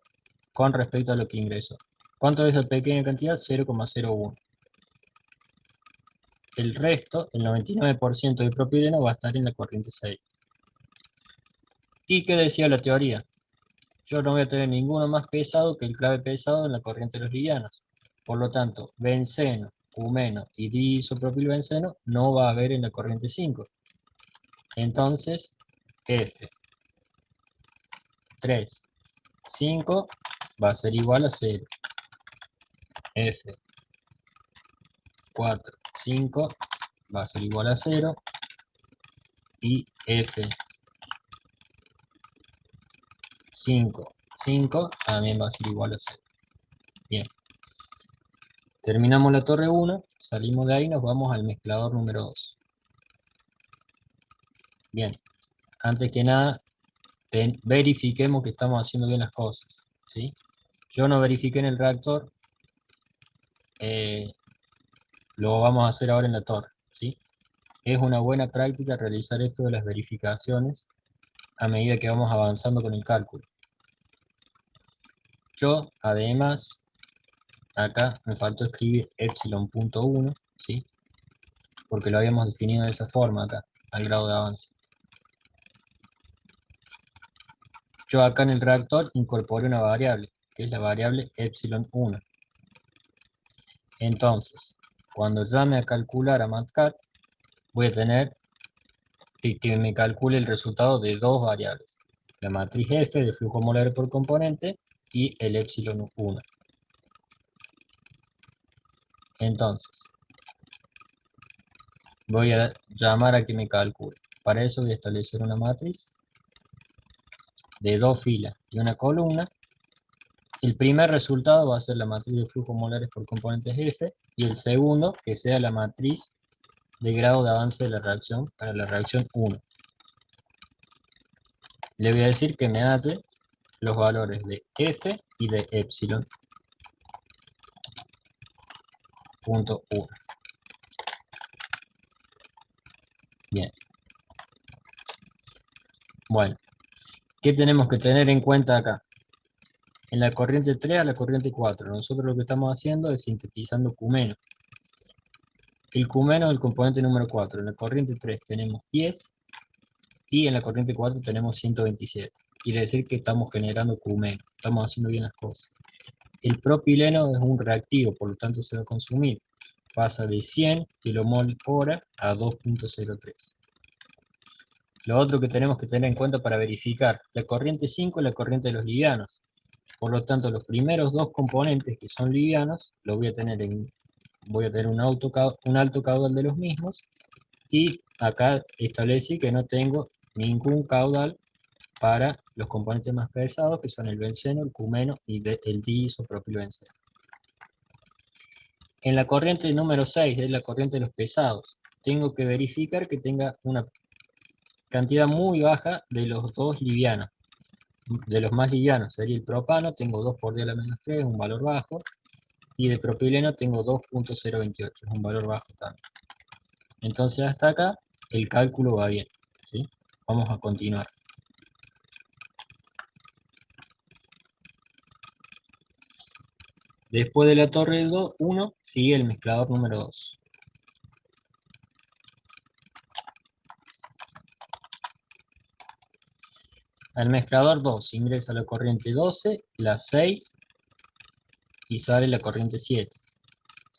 con respecto a lo que ingresó. ¿Cuánto es esa pequeña cantidad? 0,01. El resto, el 99% de propileno, va a estar en la corriente 6. ¿Y qué decía la teoría? Yo no voy a tener ninguno más pesado que el clave pesado en la corriente de los livianos. Por lo tanto, benceno, cumeno y diisopropilbenceno no va a haber en la corriente 5. Entonces, F 3, 5 va a ser igual a 0. F 4, 5 va a ser igual a 0. Y F 5, 5 también va a ser igual a 0. Bien. Terminamos la torre 1, salimos de ahí, nos vamos al mezclador número 2. Bien. Antes que nada, verifiquemos que estamos haciendo bien las cosas, ¿sí? Yo no verifiqué en el reactor, lo vamos a hacer ahora en la torre, ¿sí? Es una buena práctica realizar esto de las verificaciones a medida que vamos avanzando con el cálculo. Yo, además, acá me faltó escribir epsilon.1, ¿sí? Porque lo habíamos definido de esa forma acá, al grado de avance. Yo acá en el reactor incorporé una variable, que es la variable epsilon1. Entonces, cuando llame a calcular a MATCAT, voy a tener que me calcule el resultado de dos variables. La matriz F de flujo molar por componente y el epsilon 1. Entonces, voy a llamar a que me calcule. Para eso voy a establecer una matriz de dos filas y una columna. El primer resultado va a ser la matriz de flujos molares por componentes F, y el segundo, que sea la matriz de grado de avance de la reacción para la reacción 1. Le voy a decir que me halle los valores de F y de epsilon. Punto 1. Bien. Bueno, ¿qué tenemos que tener en cuenta acá? En la corriente 3 a la corriente 4, nosotros lo que estamos haciendo es sintetizando cumeno. El cumeno es el componente número 4. En la corriente 3 tenemos 10 y en la corriente 4 tenemos 127. Quiere decir que estamos generando cumeno, estamos haciendo bien las cosas. El propileno es un reactivo, por lo tanto se va a consumir. Pasa de 100 kilomol hora a 2.03. Lo otro que tenemos que tener en cuenta para verificar, la corriente 5 es la corriente de los livianos. Por lo tanto, los primeros dos componentes que son livianos, los voy a tener un alto caudal de los mismos, y acá establecí que no tengo ningún caudal para los componentes más pesados, que son el benceno, el cumeno y el diisopropilbenceno. En la corriente número 6, es la corriente de los pesados, tengo que verificar que tenga una cantidad muy baja de los dos livianos. De los más livianos sería el propano, tengo 2 por 10 a la menos 3, un valor bajo, y de propileno tengo 2.028, es un valor bajo también. Entonces hasta acá el cálculo va bien, ¿sí? Vamos a continuar. Después de la torre 1 sigue el mezclador número 2. Al mezclador 2 ingresa la corriente 12, la 6 y sale la corriente 7.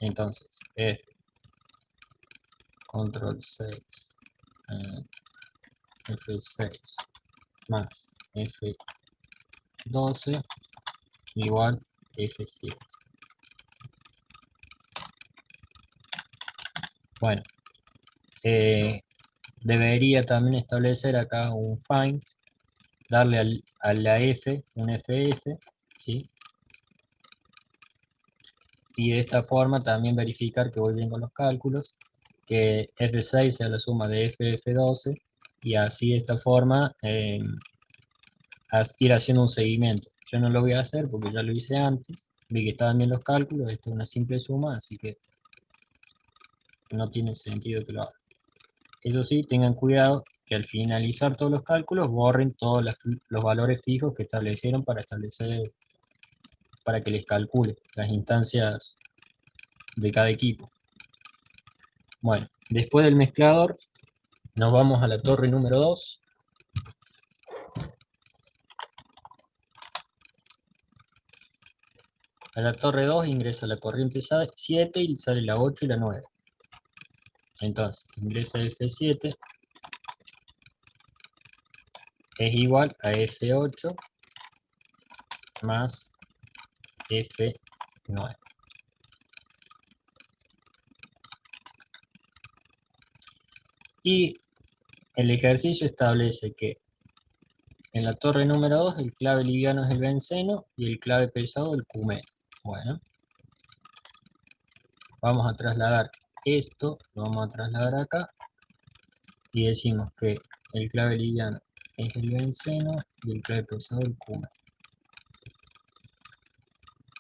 Entonces, F, control 6, F6 más F12 igual F7. Bueno, debería también establecer acá un find, darle a la F un FF, ¿sí? Y de esta forma también verificar que voy bien con los cálculos, que F6 sea la suma de FF12, y así de esta forma ir haciendo un seguimiento. Yo no lo voy a hacer porque ya lo hice antes, vi que estaban bien los cálculos, esto es una simple suma, así que no tiene sentido que lo haga. Eso sí, tengan cuidado que al finalizar todos los cálculos borren todos los valores fijos que establecieron para que les calcule las instancias de cada equipo. Bueno, después del mezclador nos vamos a la torre número 2. A la torre 2 ingresa la corriente 7 y sale la 8 y la 9. Entonces, ingresa F7 es igual a F8 más F9. Y el ejercicio establece que en la torre número 2 el clave liviano es el benceno y el clave pesado el cumeno. Bueno, vamos a trasladar esto, lo vamos a trasladar acá y decimos que el clave liviano es el benceno y el clave pesado el cumeno.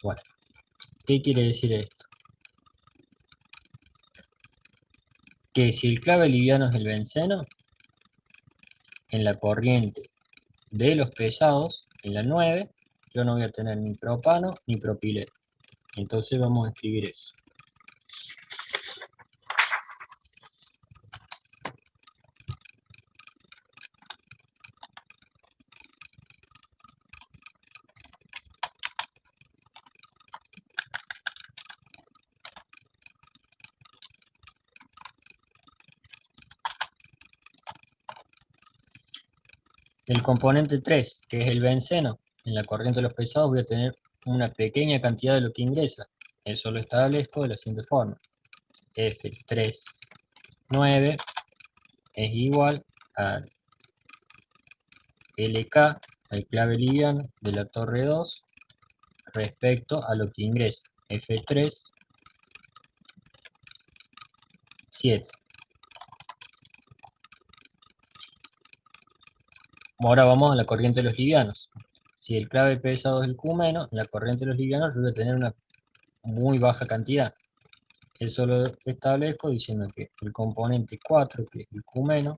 Bueno, ¿qué quiere decir esto? Que si el clave liviano es el benceno, en la corriente de los pesados, en la 9, yo no voy a tener ni propano ni propileno. Entonces vamos a escribir eso. El componente 3, que es el benceno, en la corriente de los pesados voy a tener una pequeña cantidad de lo que ingresa. Eso lo establezco de la siguiente forma. F3,9 es igual a LK, el clave liviano de la torre 2, respecto a lo que ingresa. F3,7. Ahora vamos a la corriente de los livianos. Si el clave pesado es el Q-, en la corriente de los livianos yo voy a tener una muy baja cantidad. Eso lo establezco diciendo que el componente 4, que es el Q-, en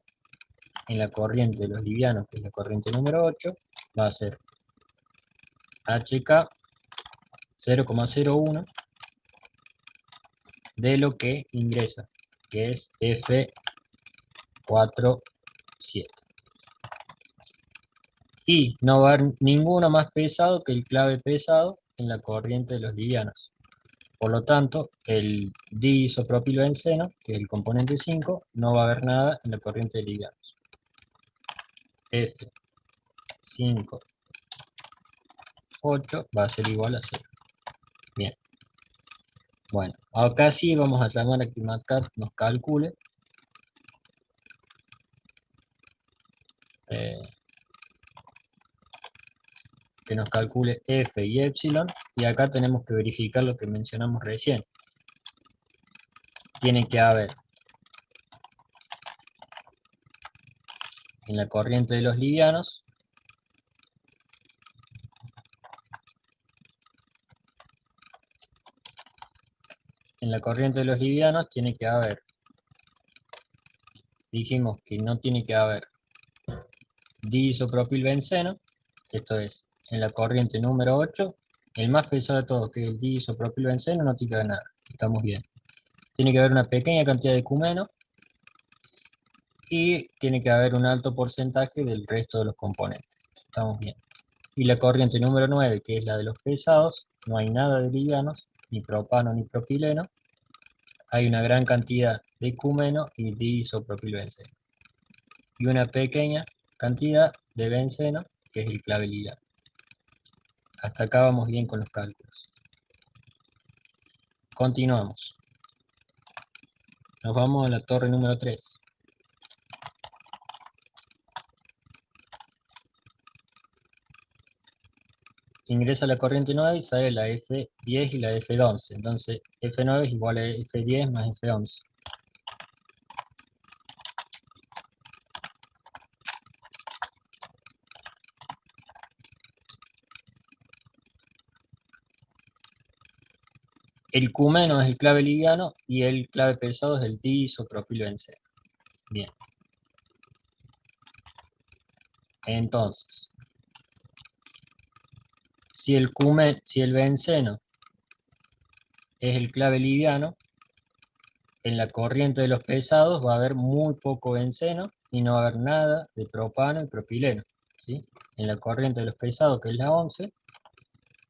la corriente de los livianos, que es la corriente número 8, va a ser HK 0,01 de lo que ingresa, que es F4,7. Y no va a haber ninguno más pesado que el clave pesado en la corriente de los livianos. Por lo tanto, el diisopropilbenceno, que es el componente 5, no va a haber nada en la corriente de livianos. F5,8 va a ser igual a 0. Bien. Bueno, acá sí vamos a llamar a que MATLAB nos calcule F y epsilon, y acá tenemos que verificar lo que mencionamos recién. Tiene que haber en la corriente de los livianos tiene que haber, dijimos que no tiene que haber diisopropilbenceno, esto es, en la corriente número 8, el más pesado de todos, que es el diisopropilbenceno, no tiene que haber nada, estamos bien. Tiene que haber una pequeña cantidad de cumeno, y tiene que haber un alto porcentaje del resto de los componentes, estamos bien. Y la corriente número 9, que es la de los pesados, no hay nada de livianos, ni propano ni propileno, hay una gran cantidad de cumeno y diisopropilbenceno. Y una pequeña cantidad de benceno, que es el clave liviano. Hasta acá vamos bien con los cálculos. Continuamos. Nos vamos a la torre número 3. Ingresa la corriente 9 y sale la F10 y la F11. Entonces F9 es igual a F10 más F11. El Q- es el clave liviano y el clave pesado es el diisopropilbenceno. Bien. Entonces, si el benceno es el clave liviano, en la corriente de los pesados va a haber muy poco benceno y no va a haber nada de propano y propileno, ¿sí? En la corriente de los pesados, que es la 11,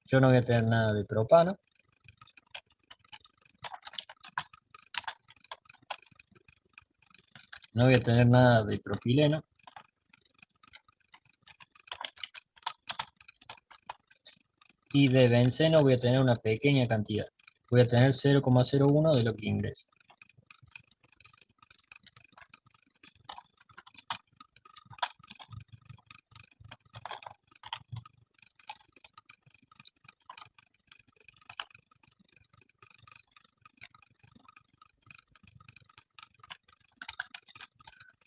yo no voy a tener nada de propano, no voy a tener nada de propileno, y de benceno voy a tener una pequeña cantidad. Voy a tener 0,01 de lo que ingresa.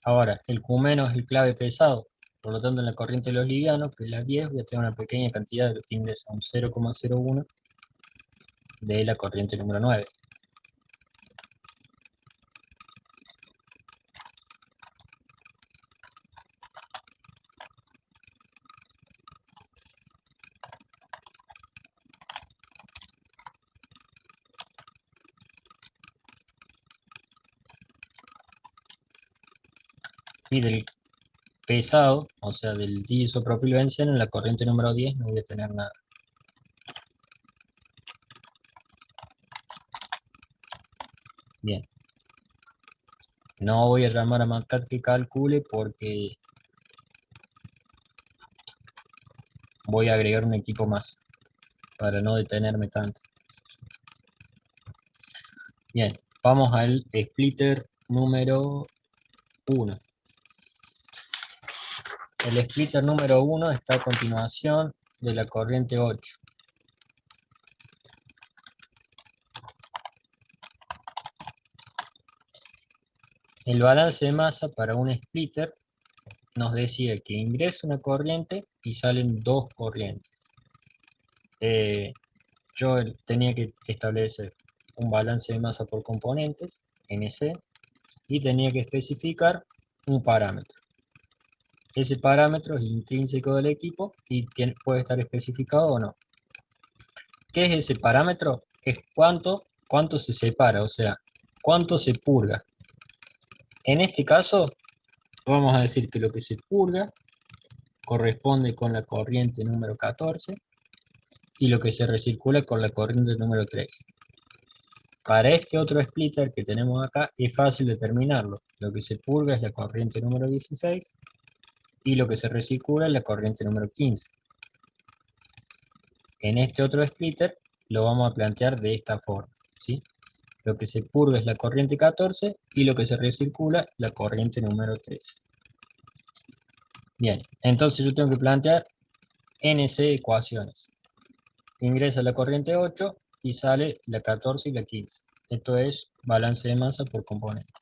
Ahora, el Q- es el clave pesado, por lo tanto en la corriente de los livianos, que es la 10, voy a tener una pequeña cantidad de lo que ingresa, un 0,01 de la corriente número 9. Y del pesado, o sea, del diisopropilbenceno, en la corriente número 10 no voy a tener nada. Bien. No voy a llamar a Macat que calcule porque voy a agregar un equipo más para no detenerme tanto. Bien, vamos al splitter número 1. El splitter número 1 está a continuación de la corriente 8. El balance de masa para un splitter nos decía que ingresa una corriente y salen dos corrientes. Yo tenía que establecer un balance de masa por componentes, NC, y tenía que especificar un parámetro. Ese parámetro es intrínseco del equipo y puede estar especificado o no. ¿Qué es ese parámetro? Es cuánto se separa, o sea, cuánto se purga. En este caso, vamos a decir que lo que se purga corresponde con la corriente número 14 y lo que se recircula con la corriente número 3. Para este otro splitter que tenemos acá es fácil determinarlo. Lo que se purga es la corriente número 16 y lo que se recircula es la corriente número 15. En este otro splitter lo vamos a plantear de esta forma, ¿sí? Lo que se purga es la corriente 14 y lo que se recircula la corriente número 13. Bien, entonces yo tengo que plantear NC ecuaciones. Ingresa la corriente 8 y sale la 14 y la 15. Esto es balance de masa por componente.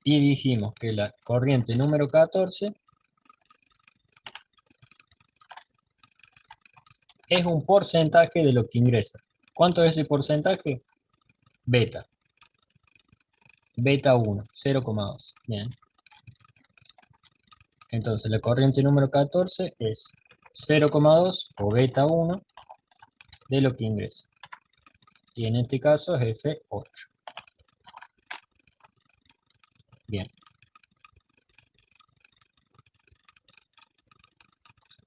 Y dijimos que la corriente número 14 es un porcentaje de lo que ingresa. ¿Cuánto es ese porcentaje? Beta. Beta 1, 0,2. Bien. Entonces la corriente número 14 es 0,2 o beta 1 de lo que ingresa. Y en este caso es F8. Bien.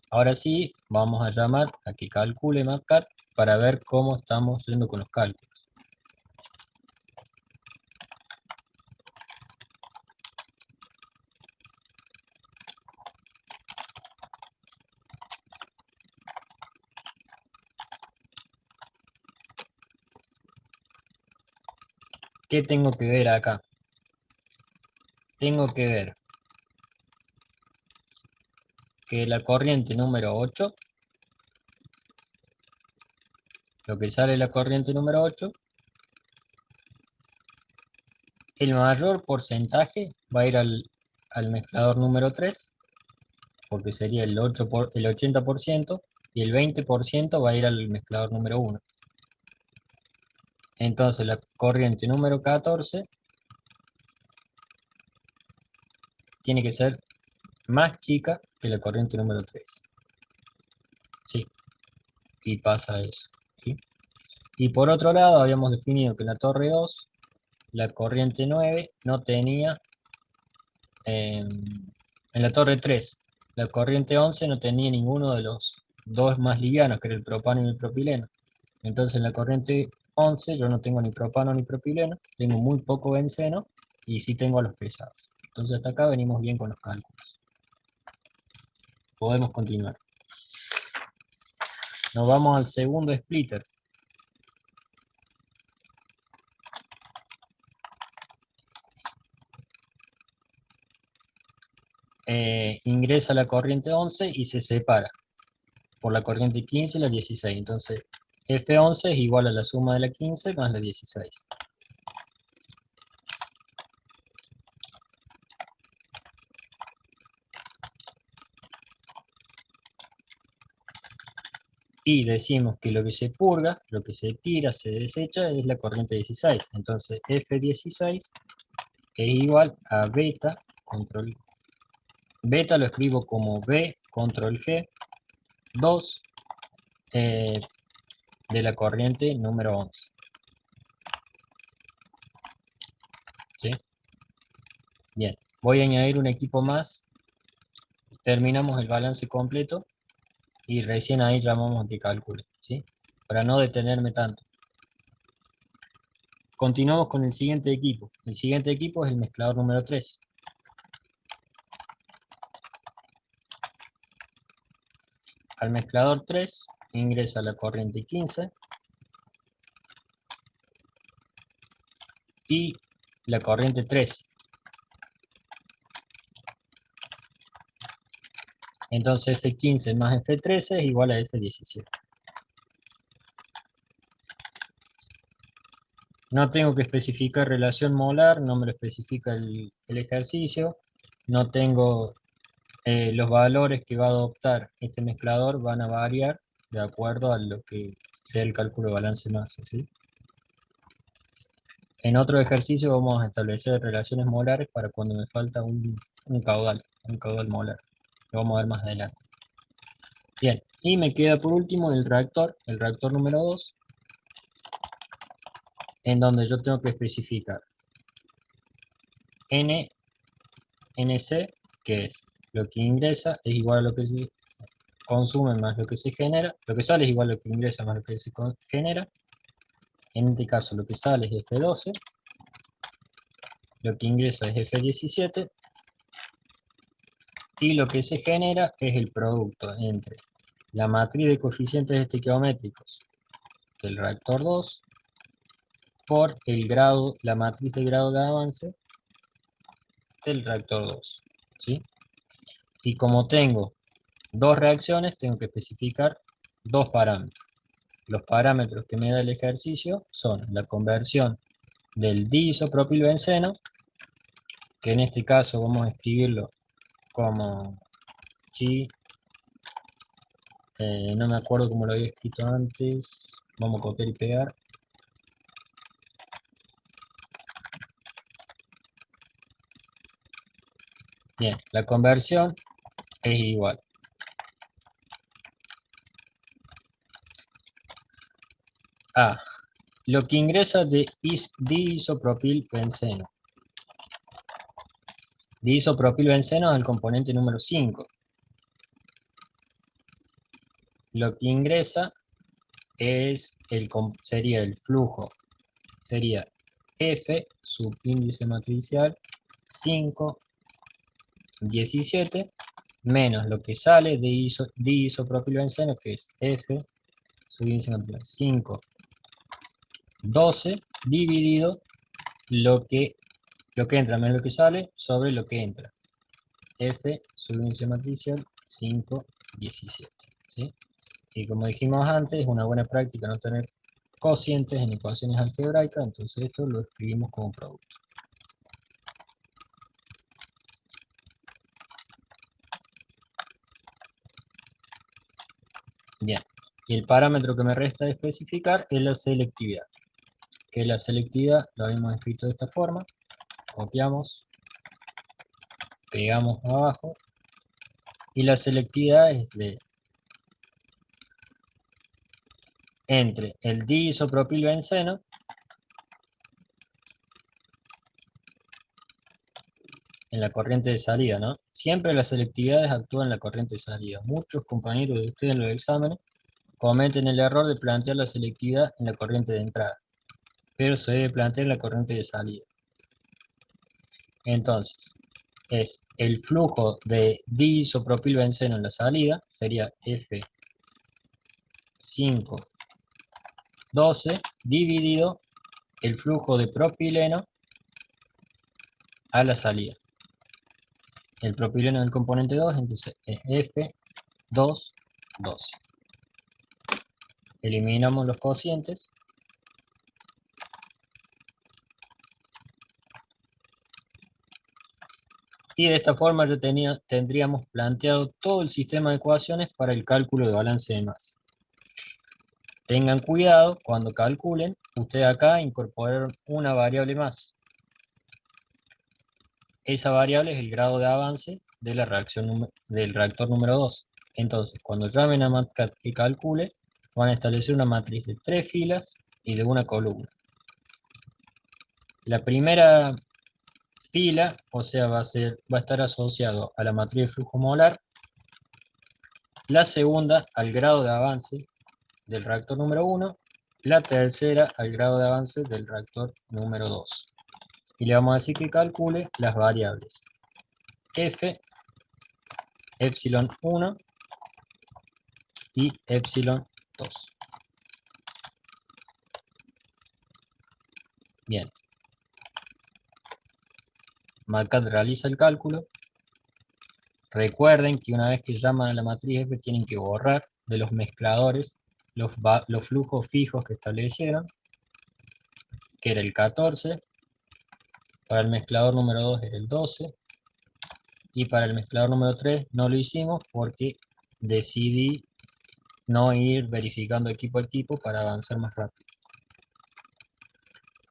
Ahora sí, vamos a llamar a que calcule MATCAT para ver cómo estamos yendo con los cálculos. ¿Qué tengo que ver acá? Tengo que ver que la corriente número 8, lo que sale de la corriente número 8, El mayor porcentaje va a ir al mezclador número 3, porque sería el 80%, y el 20% va a ir al mezclador número 1. Entonces la corriente número 14 tiene que ser más chica que la corriente número 3. Sí, y pasa eso. ¿Sí? Y por otro lado, habíamos definido que en la torre 2, la corriente 9 no tenía, en la torre 3, la corriente 11 no tenía ninguno de los dos más livianos, que era el propano y el propileno. Entonces en la corriente 11 yo no tengo ni propano ni propileno, tengo muy poco benceno y sí tengo a los pesados. Entonces hasta acá venimos bien con los cálculos. Podemos continuar. Nos vamos al segundo splitter. Ingresa la corriente 11 y se separa por la corriente 15 y la 16. Entonces F11 es igual a la suma de la 15 más la 16. Y decimos que lo que se purga, lo que se tira, se desecha, es la corriente 16. Entonces F16 es igual a beta control. Beta lo escribo como B control G 2 de la corriente número 11. ¿Sí? Bien, voy a añadir un equipo más. Terminamos el balance completo y recién ahí llamamos a que calcule, ¿sí? Para no detenerme tanto. Continuamos con el siguiente equipo. El siguiente equipo es el mezclador número 3. Al mezclador 3 ingresa la corriente 15 y la corriente 13. Entonces F15 más F13 es igual a F17. No tengo que especificar relación molar, no me lo especifica el ejercicio. No tengo los valores que va a adoptar este mezclador van a variar de acuerdo a lo que sea el cálculo de balance masa, ¿sí? En otro ejercicio vamos a establecer relaciones molares para cuando me falta un caudal molar. Lo vamos a ver más adelante. Bien, y me queda por último el reactor número 2, en donde yo tengo que especificar NC, que es lo que ingresa, es igual a lo que se consume más lo que se genera, lo que sale es igual a lo que ingresa más lo que se genera. En este caso lo que sale es F12, lo que ingresa es F17, y lo que se genera es el producto entre la matriz de coeficientes estequiométricos del reactor 2 por el grado, la matriz de grado de avance del reactor 2. ¿Sí? Y como tengo dos reacciones, tengo que especificar dos parámetros. Los parámetros que me da el ejercicio son la conversión del diisopropilbenceno, que en este caso vamos a escribirlo como G, no me acuerdo cómo lo había escrito antes, vamos a copiar y pegar. Bien, la conversión es igual a lo que ingresa de diisopropilbenceno. Diisopropilbenceno es el componente número 5. Lo que ingresa sería el flujo, sería F subíndice matricial 5, 17, menos lo que sale de diisopropilbenceno, que es F subíndice matricial 5, 12, dividido lo que entra menos lo que sale sobre lo que entra. F subíndice matricial 5, 17. ¿Sí? Y como dijimos antes, es una buena práctica no tener cocientes en ecuaciones algebraicas, entonces esto lo escribimos como producto. Y el parámetro que me resta de especificar es la selectividad. Que la selectividad lo habíamos escrito de esta forma. Copiamos, pegamos abajo. Y la selectividad es de entre el diisopropilbenceno en la corriente de salida, ¿no? Siempre las selectividades actúan en la corriente de salida. Muchos compañeros de ustedes en los exámenes cometen el error de plantear la selectividad en la corriente de entrada, pero se debe plantear en la corriente de salida. Entonces, es el flujo de diisopropilbenceno en la salida, sería F5,12 dividido el flujo de propileno a la salida. El propileno es el componente 2, entonces es F2,12. Eliminamos los cocientes. Y de esta forma ya tendríamos planteado todo el sistema de ecuaciones para el cálculo de balance de masa. Tengan cuidado cuando calculen, ustedes acá incorporaron una variable más. Esa variable es el grado de avance de la reacción del reactor número 2. Entonces, cuando llamen a MATCAD y calcule, van a establecer una matriz de 3 filas y de una columna. La primera fila, o sea, va a estar asociado a la matriz de flujo molar. La segunda al grado de avance del reactor número 1, la tercera al grado de avance del reactor número 2. Y le vamos a decir que calcule las variables F, epsilon 1 y epsilon 2. Bien. MATCAD realiza el cálculo. Recuerden que una vez que llaman a la matriz F tienen que borrar de los mezcladores los flujos fijos que establecieron, que era el 14, para el mezclador número 2 era el 12, y para el mezclador número 3 no lo hicimos porque decidí no ir verificando equipo a equipo para avanzar más rápido.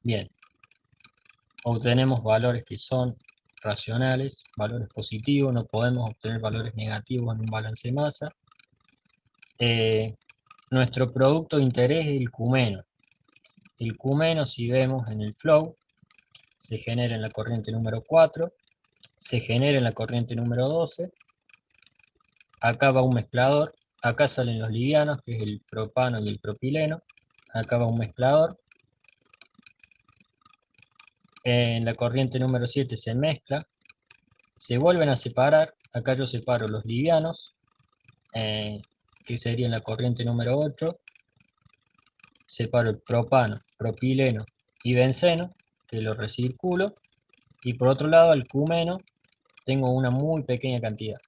Bien, obtenemos valores que son racionales, valores positivos, no podemos obtener valores negativos en un balance de masa. Nuestro producto de interés es el cumeno. El cumeno, si vemos en el flow, se genera en la corriente número 4, se genera en la corriente número 12, acá va un mezclador, acá salen los livianos, que es el propano y el propileno, acá va un mezclador, en la corriente número 7 se mezcla, se vuelven a separar, acá yo separo los livianos, que sería en la corriente número 8, separo el propano, propileno y benceno, que lo recirculo, y por otro lado al cumeno tengo una muy pequeña cantidad.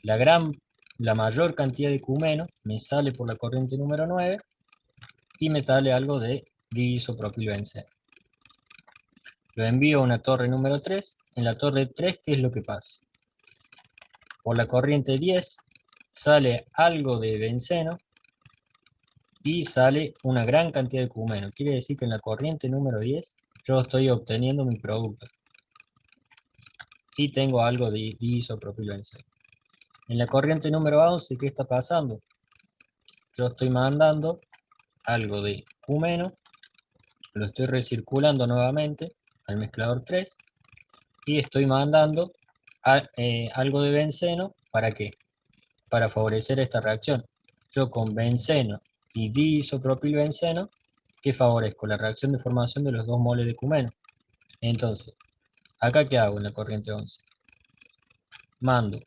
La mayor cantidad de cumeno me sale por la corriente número 9 y me sale algo de diisopropilbenceno. Lo envío a una torre número 3. En la torre 3, ¿qué es lo que pasa? Por la corriente 10 sale algo de benceno y sale una gran cantidad de cumeno. Quiere decir que en la corriente número 10 yo estoy obteniendo mi producto. Y tengo algo de diisopropilbenceno. En la corriente número 11, ¿qué está pasando? Yo estoy mandando algo de cumeno, lo estoy recirculando nuevamente al mezclador 3 y estoy mandando algo de benceno. ¿Para qué? Para favorecer esta reacción. Yo con benceno y diisopropilbenceno, ¿qué favorezco? La reacción de formación de los 2 moles de cumeno. Entonces, ¿acá qué hago en la corriente 11? Mando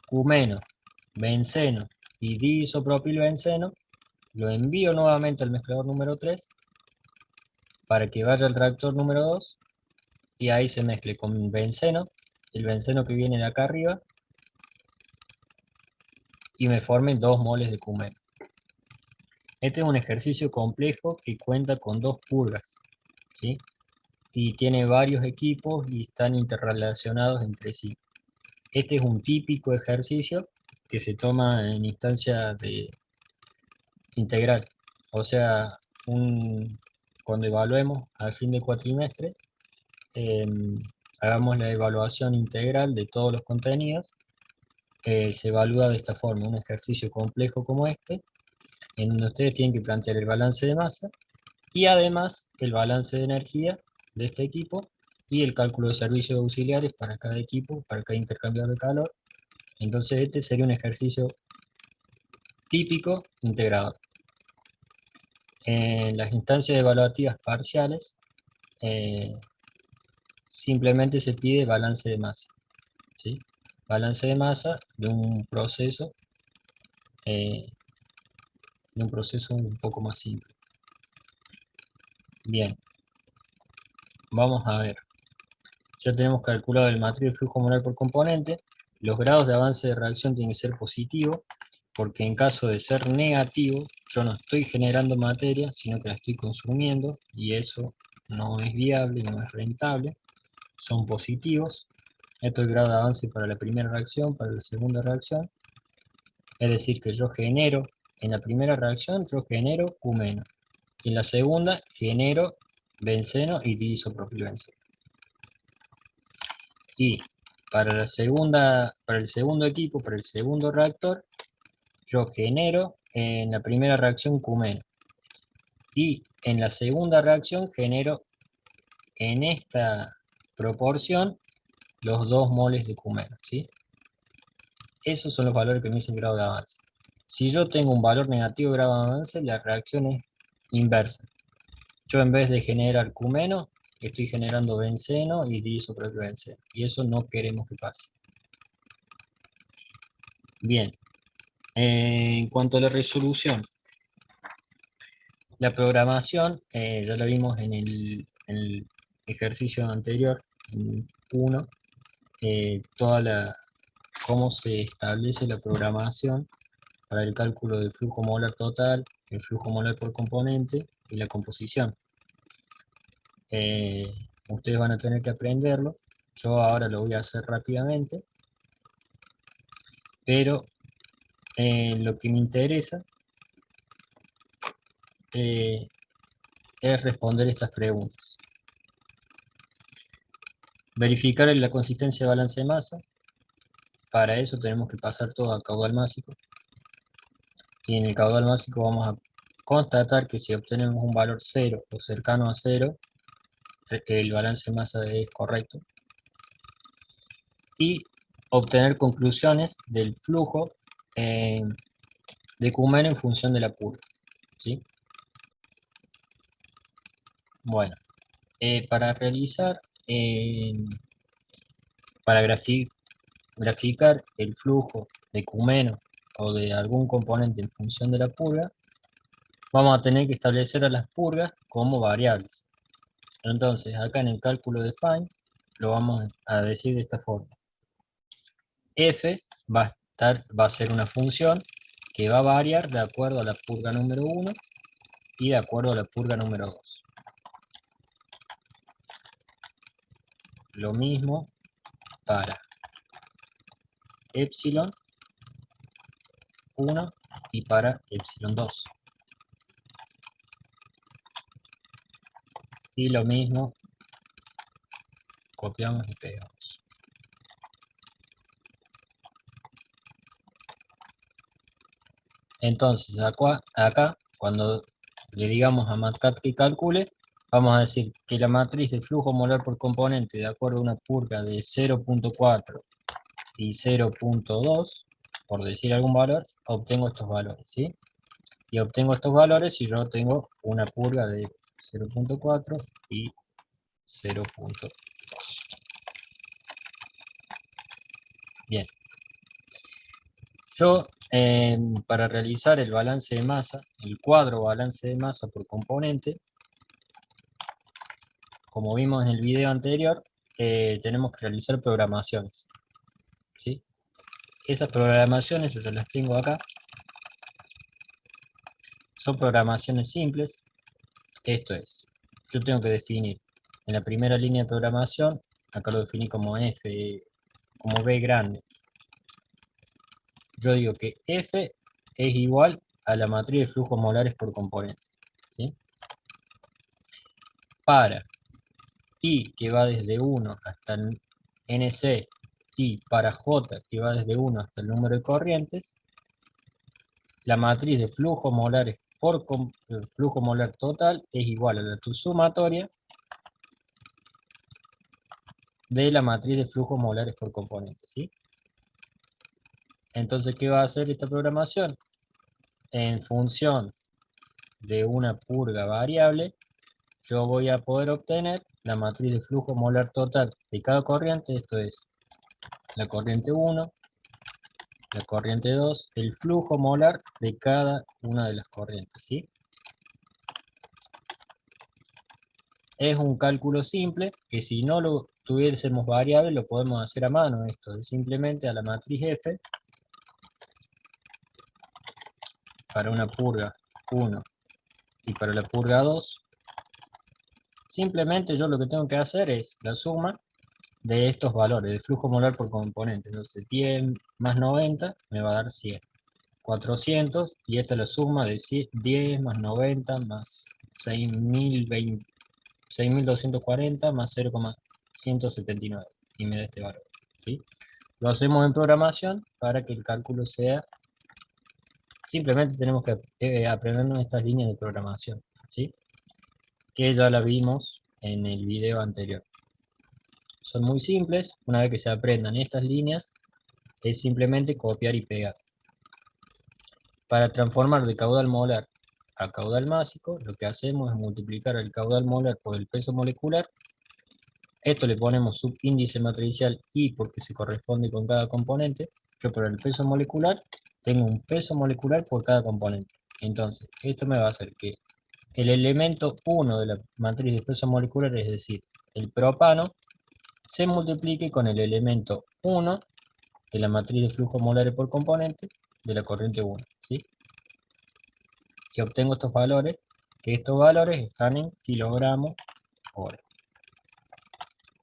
cumeno, benceno y diisopropilbenceno, lo envío nuevamente al mezclador número 3 para que vaya al reactor número 2 y ahí se mezcle con benceno, el benceno que viene de acá arriba, y me formen 2 moles de cumeno. Este es un ejercicio complejo que cuenta con 2 purgas, ¿sí? Y tiene varios equipos y están interrelacionados entre sí. Este es un típico ejercicio que se toma en instancia integral. O sea, cuando evaluemos al fin de cuatrimestre, hagamos la evaluación integral de todos los contenidos. Se evalúa de esta forma, un ejercicio complejo como este, en donde ustedes tienen que plantear el balance de masa y además el balance de energía de este equipo y el cálculo de servicios auxiliares para cada equipo, para cada intercambiador de calor. Entonces este sería un ejercicio típico integrador. En las instancias evaluativas parciales, simplemente se pide balance de masa, ¿sí? Balance de masa de un proceso un poco más simple. Bien, vamos a ver. Ya tenemos calculado el matriz del flujo molar por componente. Los grados de avance de reacción tienen que ser positivos, porque en caso de ser negativo, yo no estoy generando materia, sino que la estoy consumiendo, y eso no es viable, no es rentable. Son positivos. Esto es el grado de avance para la primera reacción, para la segunda reacción. Es decir, que yo genero, en la primera reacción, yo genero Q-. Y en la segunda, genero benceno y diisopropilbenceno. Y para el segundo equipo, para el segundo reactor, yo genero en la primera reacción Q-. Y en la segunda reacción genero en esta proporción los 2 moles de Q-, ¿sí? Esos son los valores que me dicen grado de avance. Si yo tengo un valor negativo de grado de avance, la reacción es inversa. Yo en vez de generar Q-, estoy generando benceno y diisopropilbenceno. Y eso no queremos que pase. Bien. En cuanto a la resolución, la programación, ya la vimos en el ejercicio anterior, en 1, cómo se establece la programación para el cálculo del flujo molar total, el flujo molar por componente y la composición. Ustedes van a tener que aprenderlo, yo ahora lo voy a hacer rápidamente, pero lo que me interesa es responder estas preguntas. Verificar la consistencia de balance de masa. Para eso tenemos que pasar todo a caudal másico. Y en el caudal másico vamos a constatar que si obtenemos un valor 0 o cercano a 0, el balance de masa es correcto. Y obtener conclusiones del flujo de Q- en función de la purga, ¿sí? Bueno, para realizar, para graficar el flujo de Q- o de algún componente en función de la purga, vamos a tener que establecer a las purgas como variables. Entonces, acá en el cálculo de find, lo vamos a decir de esta forma. F va a ser una función que va a variar de acuerdo a la purga número 1 y de acuerdo a la purga número 2. Lo mismo para epsilon 1 y para epsilon 2. Y lo mismo, copiamos y pegamos. Entonces, acá, cuando le digamos a MATCAD que calcule, vamos a decir que la matriz de flujo molar por componente, de acuerdo a una purga de 0.4 y 0.2, por decir algún valor, obtengo estos valores, ¿sí? Y obtengo estos valores si yo tengo una purga de 0.4 y 0.2. Bien. Yo, para realizar el balance de masa, el cuadro balance de masa por componente, como vimos en el video anterior, tenemos que realizar programaciones, ¿sí? Esas programaciones yo ya las tengo acá. Son programaciones simples. Esto es, yo tengo que definir en la primera línea de programación, acá lo definí como F, como B grande. Yo digo que F es igual a la matriz de flujos molares por componente, ¿sí? Para I, que va desde 1 hasta el NC, y para J, que va desde 1 hasta el número de corrientes, la matriz de flujos molares por flujo molar total es igual a la sumatoria de la matriz de flujos molares por componente, ¿sí? Entonces, ¿qué va a hacer esta programación? En función de una purga variable, yo voy a poder obtener la matriz de flujo molar total de cada corriente, esto es la corriente 1, la corriente 2, el flujo molar de cada una de las corrientes, ¿sí? Es un cálculo simple, que si no lo tuviésemos variable, lo podemos hacer a mano. Esto es simplemente a la matriz F, para una purga 1 y para la purga 2, simplemente yo lo que tengo que hacer es la suma de estos valores, de flujo molar por componente. Entonces 10 más 90 me va a dar 100. 400, y esta es la suma de 10 más 90 más 6240 más 0,179, y me da este valor, ¿sí? Lo hacemos en programación para que el cálculo sea, simplemente tenemos que aprendernos estas líneas de programación, ¿sí? Que ya la vimos en el video anterior. Son muy simples. Una vez que se aprendan estas líneas, es simplemente copiar y pegar. Para transformar de caudal molar a caudal másico, lo que hacemos es multiplicar el caudal molar por el peso molecular. Esto le ponemos subíndice matricial I porque se corresponde con cada componente. Yo por el peso molecular tengo un peso molecular por cada componente. Entonces, esto me va a hacer que el elemento 1 de la matriz de peso molecular, es decir, el propano, se multiplique con el elemento 1 de la matriz de flujo molares por componente de la corriente 1, ¿sí? Y obtengo estos valores, que estos valores están en kilogramos hora.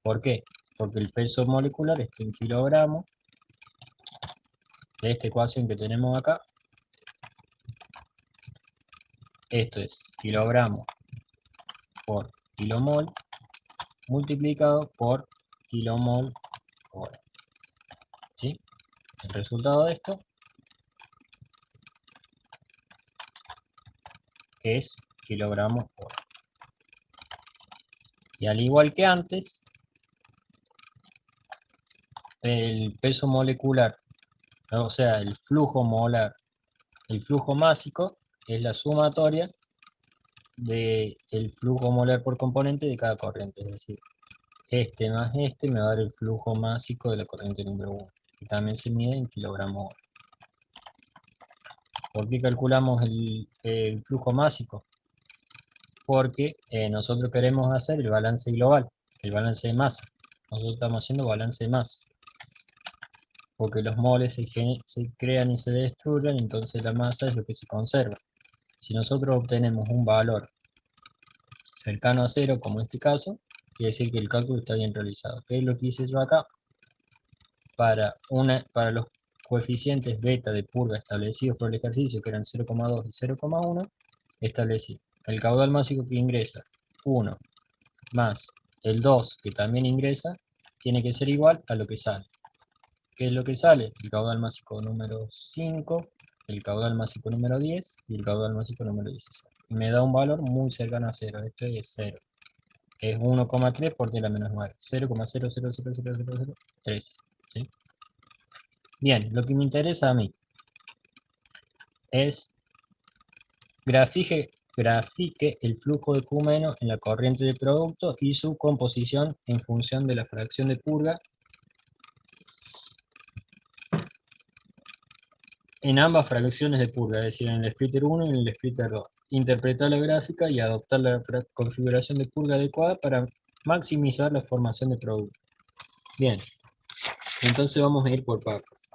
¿Por qué? Porque el peso molecular está en kilogramos de esta ecuación que tenemos acá. Esto es kilogramos por kilomol multiplicado por kilomol hora, ¿sí? El resultado de esto es kilogramos hora. Y al igual que antes, el peso molecular, o sea, el flujo molar, el flujo másico, es la sumatoria del flujo molar por componente de cada corriente. Es decir, este más este me va a dar el flujo másico de la corriente número 1. Y también se mide en kilogramos hora. ¿Por qué calculamos el flujo másico? Porque nosotros queremos hacer el balance global, el balance de masa. Nosotros estamos haciendo balance de masa. Porque los moles se crean y se destruyen, entonces la masa es lo que se conserva. Si nosotros obtenemos un valor cercano a 0, como en este caso, quiere decir que el cálculo está bien realizado. ¿Qué es lo que hice yo acá? Para los coeficientes beta de purga establecidos por el ejercicio, que eran 0,2 y 0,1, establecí el caudal másico que ingresa 1 más el 2 que también ingresa, tiene que ser igual a lo que sale. ¿Qué es lo que sale? El caudal másico número 5, el caudal másico número 10 y el caudal másico número 16. Y me da un valor muy cercano a 0. Este es 0. Es 1,3 por 10 a la menos 9. 0,0000013. ¿Sí? Bien, lo que me interesa a mí es grafique el flujo de Q- en la corriente de producto y su composición en función de la fracción de purga en ambas fracciones de purga, es decir, en el splitter 1 y en el splitter 2. Interpretar la gráfica y adoptar la configuración de purga adecuada para maximizar la formación de producto. Bien, entonces vamos a ir por partes.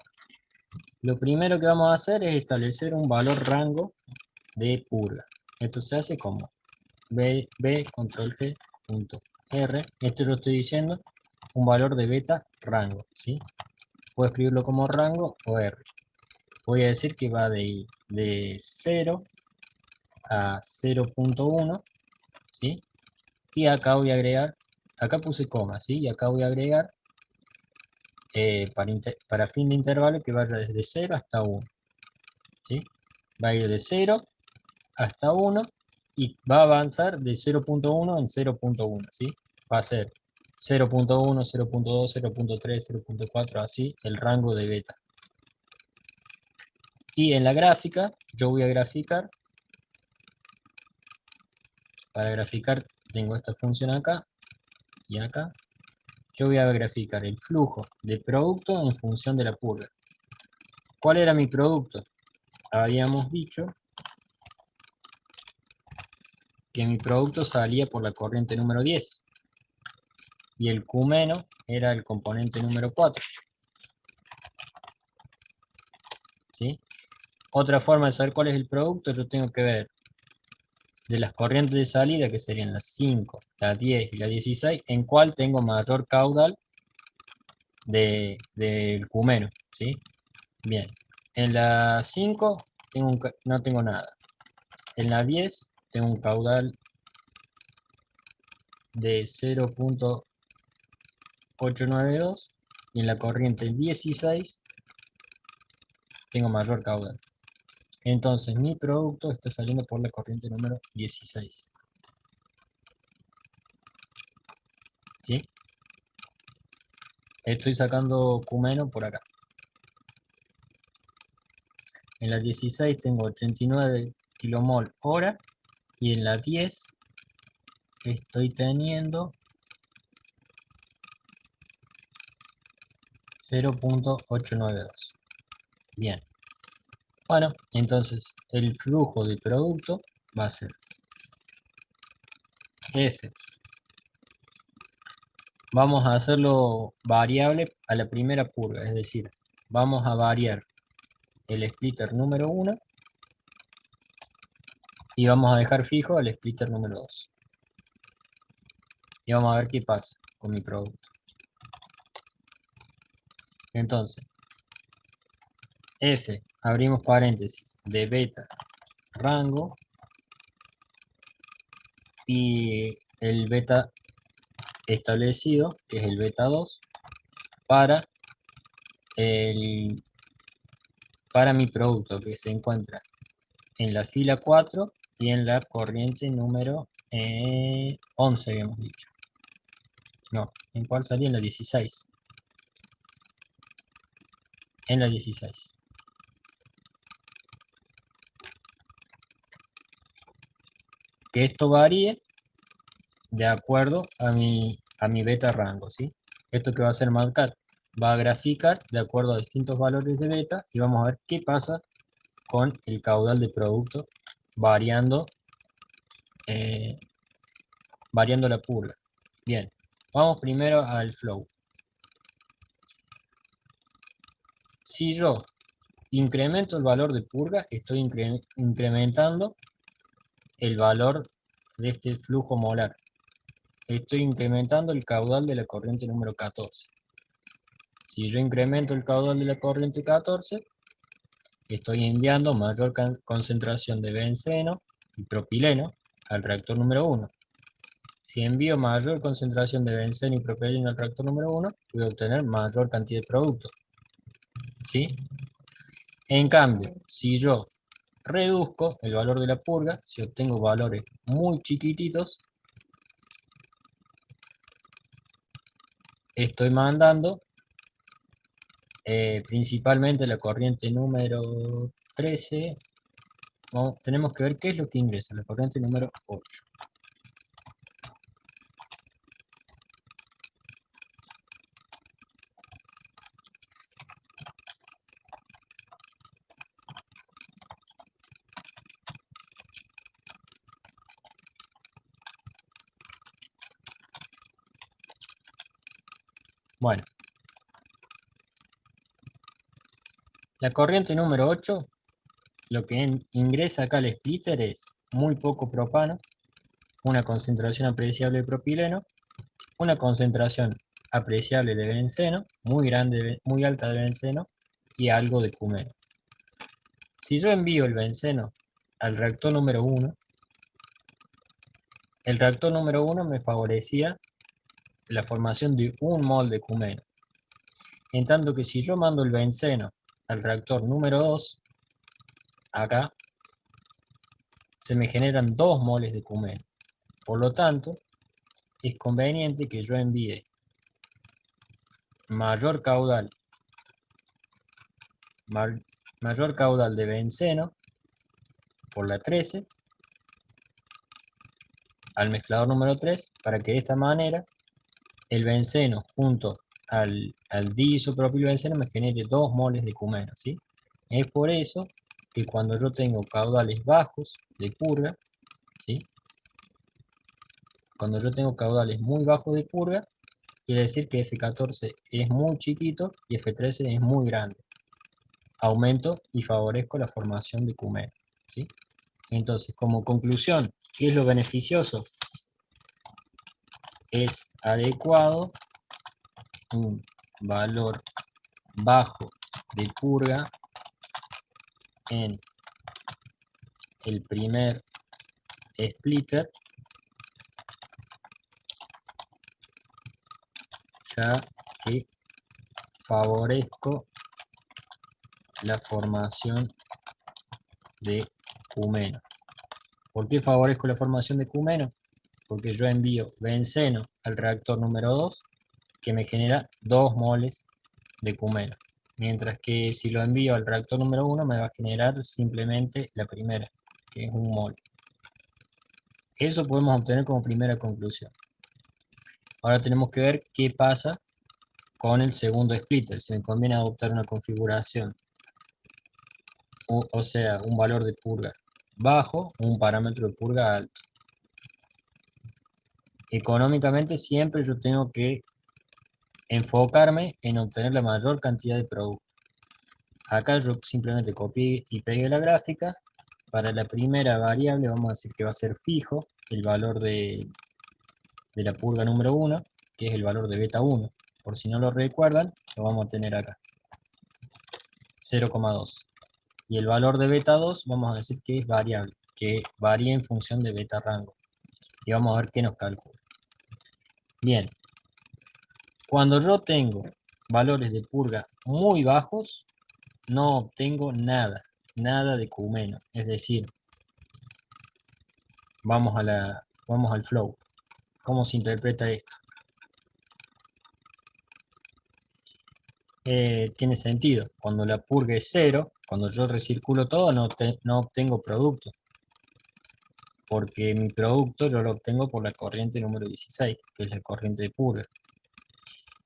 Lo primero que vamos a hacer es establecer un valor rango de purga. Esto se hace como b control G punto R. Esto lo estoy diciendo un valor de beta rango, ¿sí? Puedo escribirlo como rango o R. voy a decir que va de 0 a 0.1, ¿sí? Y acá voy a agregar, acá puse coma, ¿sí? Y acá voy a agregar para fin de intervalo que vaya desde 0 hasta 1, ¿sí? Va a ir de 0 hasta 1 y va a avanzar de 0.1 en 0.1, ¿sí? Va a ser 0.1, 0.2, 0.3, 0.4, así el rango de beta. Y en la gráfica, yo voy a graficar, para graficar tengo esta función acá y acá. Yo voy a graficar el flujo de producto en función de la purga. ¿Cuál era mi producto? Habíamos dicho que mi producto salía por la corriente número 10 y el Q- era el componente número 4, ¿sí? Otra forma de saber cuál es el producto, yo tengo que ver de las corrientes de salida, que serían las 5, la 10 y la 16, en cuál tengo mayor caudal del Q-, ¿sí? Bien, en la 5 no tengo nada. En la 10 tengo un caudal de 0.892 y en la corriente 16 tengo mayor caudal. Entonces mi producto está saliendo por la corriente número 16. ¿Sí? Estoy sacando Q- por acá. En la 16 tengo 89 kilomol hora y en la 10 estoy teniendo 0.892. Bien. Bueno, entonces el flujo de producto va a ser F. Vamos a hacerlo variable a la primera purga, es decir, vamos a variar el splitter número 1 y vamos a dejar fijo el splitter número 2. Y vamos a ver qué pasa con mi producto. Entonces, F, abrimos paréntesis, de beta rango y el beta establecido, que es el beta 2, para, para mi producto que se encuentra en la fila 4 y en la corriente número 11, habíamos dicho. No, ¿en cuál salía? En la 16. En la 16. Que esto varíe de acuerdo a mi beta rango, ¿sí? Esto que va a hacer marcar, va a graficar de acuerdo a distintos valores de beta y vamos a ver qué pasa con el caudal de producto variando, eh, variando la purga. Bien, vamos primero al flow. Si yo incremento el valor de purga, estoy incrementando el valor de este flujo molar. Estoy incrementando el caudal de la corriente número 14. Si yo incremento el caudal de la corriente 14, estoy enviando mayor concentración de benceno y propileno al reactor número 1. Si envío mayor concentración de benceno y propileno al reactor número 1, voy a obtener mayor cantidad de producto. ¿Sí? En cambio, si yo reduzco el valor de la purga, si obtengo valores muy chiquititos, estoy mandando principalmente la corriente número 13. Tenemos que ver qué es lo que ingresa, la corriente número 8. Bueno, la corriente número 8, lo que ingresa acá al splitter es muy poco propano, una concentración apreciable de propileno, una concentración apreciable de benceno, muy grande, muy alta de benceno, y algo de cumeno. Si yo envío el benceno al reactor número 1, el reactor número 1 me favorecía la formación de 1 mol de cumeno. En tanto que si yo mando el benceno al reactor número 2, acá se me generan 2 moles de cumeno. Por lo tanto, es conveniente que yo envíe mayor caudal de benceno por la 13 al mezclador número 3, para que de esta manera el benceno junto al diisopropilbenceno me genere 2 moles de cumeno, ¿sí? Es por eso que cuando yo tengo caudales bajos de purga, ¿sí? Cuando yo tengo caudales muy bajos de purga, quiere decir que F14 es muy chiquito y F13 es muy grande. Aumento y favorezco la formación de cumeno, ¿sí? Entonces, como conclusión, ¿qué es lo beneficioso? Es adecuado un valor bajo de purga en el primer splitter, ya que favorezco la formación de cumeno. ¿Por qué favorezco la formación de cumeno? Porque yo envío benceno al reactor número 2, que me genera 2 moles de cumeno. Mientras que si lo envío al reactor número 1, me va a generar simplemente la primera, que es 1 mol. Eso podemos obtener como primera conclusión. Ahora tenemos que ver qué pasa con el segundo splitter. Si me conviene adoptar una configuración, o sea, un valor de purga bajo o un parámetro de purga alto. Económicamente siempre yo tengo que enfocarme en obtener la mayor cantidad de producto. Acá yo simplemente copié y pegué la gráfica. Para la primera variable vamos a decir que va a ser fijo el valor de la purga número 1, que es el valor de beta 1. Por si no lo recuerdan, lo vamos a tener acá, 0,2. Y el valor de beta 2 vamos a decir que es variable, que varía en función de beta rango. Y vamos a ver qué nos calcula. Bien, cuando yo tengo valores de purga muy bajos, no obtengo nada de cumeno. Es decir, vamos al flow. ¿Cómo se interpreta esto? Tiene sentido. Cuando la purga es 0, cuando yo recirculo todo, no obtengo producto. Porque mi producto yo lo obtengo por la corriente número 16, que es la corriente de purga.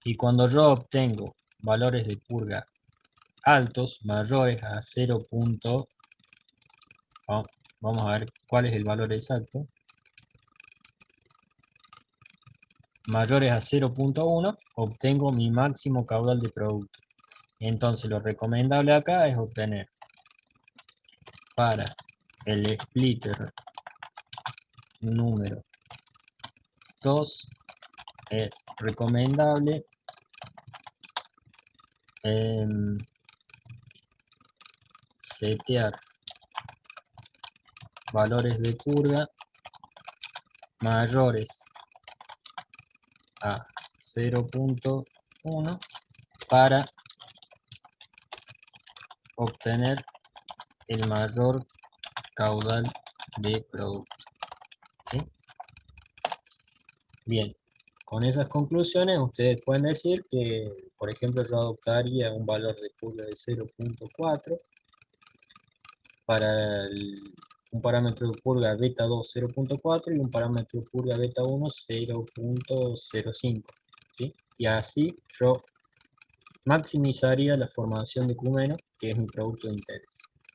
Y cuando yo obtengo valores de purga altos, mayores a 0. Vamos a ver cuál es el valor exacto. Mayores a 0,1, obtengo mi máximo caudal de producto. Entonces lo recomendable acá es obtener para el splitter número 2, es recomendable setear valores de purga mayores a 0,1 para obtener el mayor caudal de producto. ¿Sí? Bien, con esas conclusiones ustedes pueden decir que, por ejemplo, yo adoptaría un valor de purga de 0,4 para un parámetro de purga beta 2 0,4 y un parámetro de purga beta 1 0,05, ¿sí? Y así yo maximizaría la formación de cumeno, que es mi producto de interés.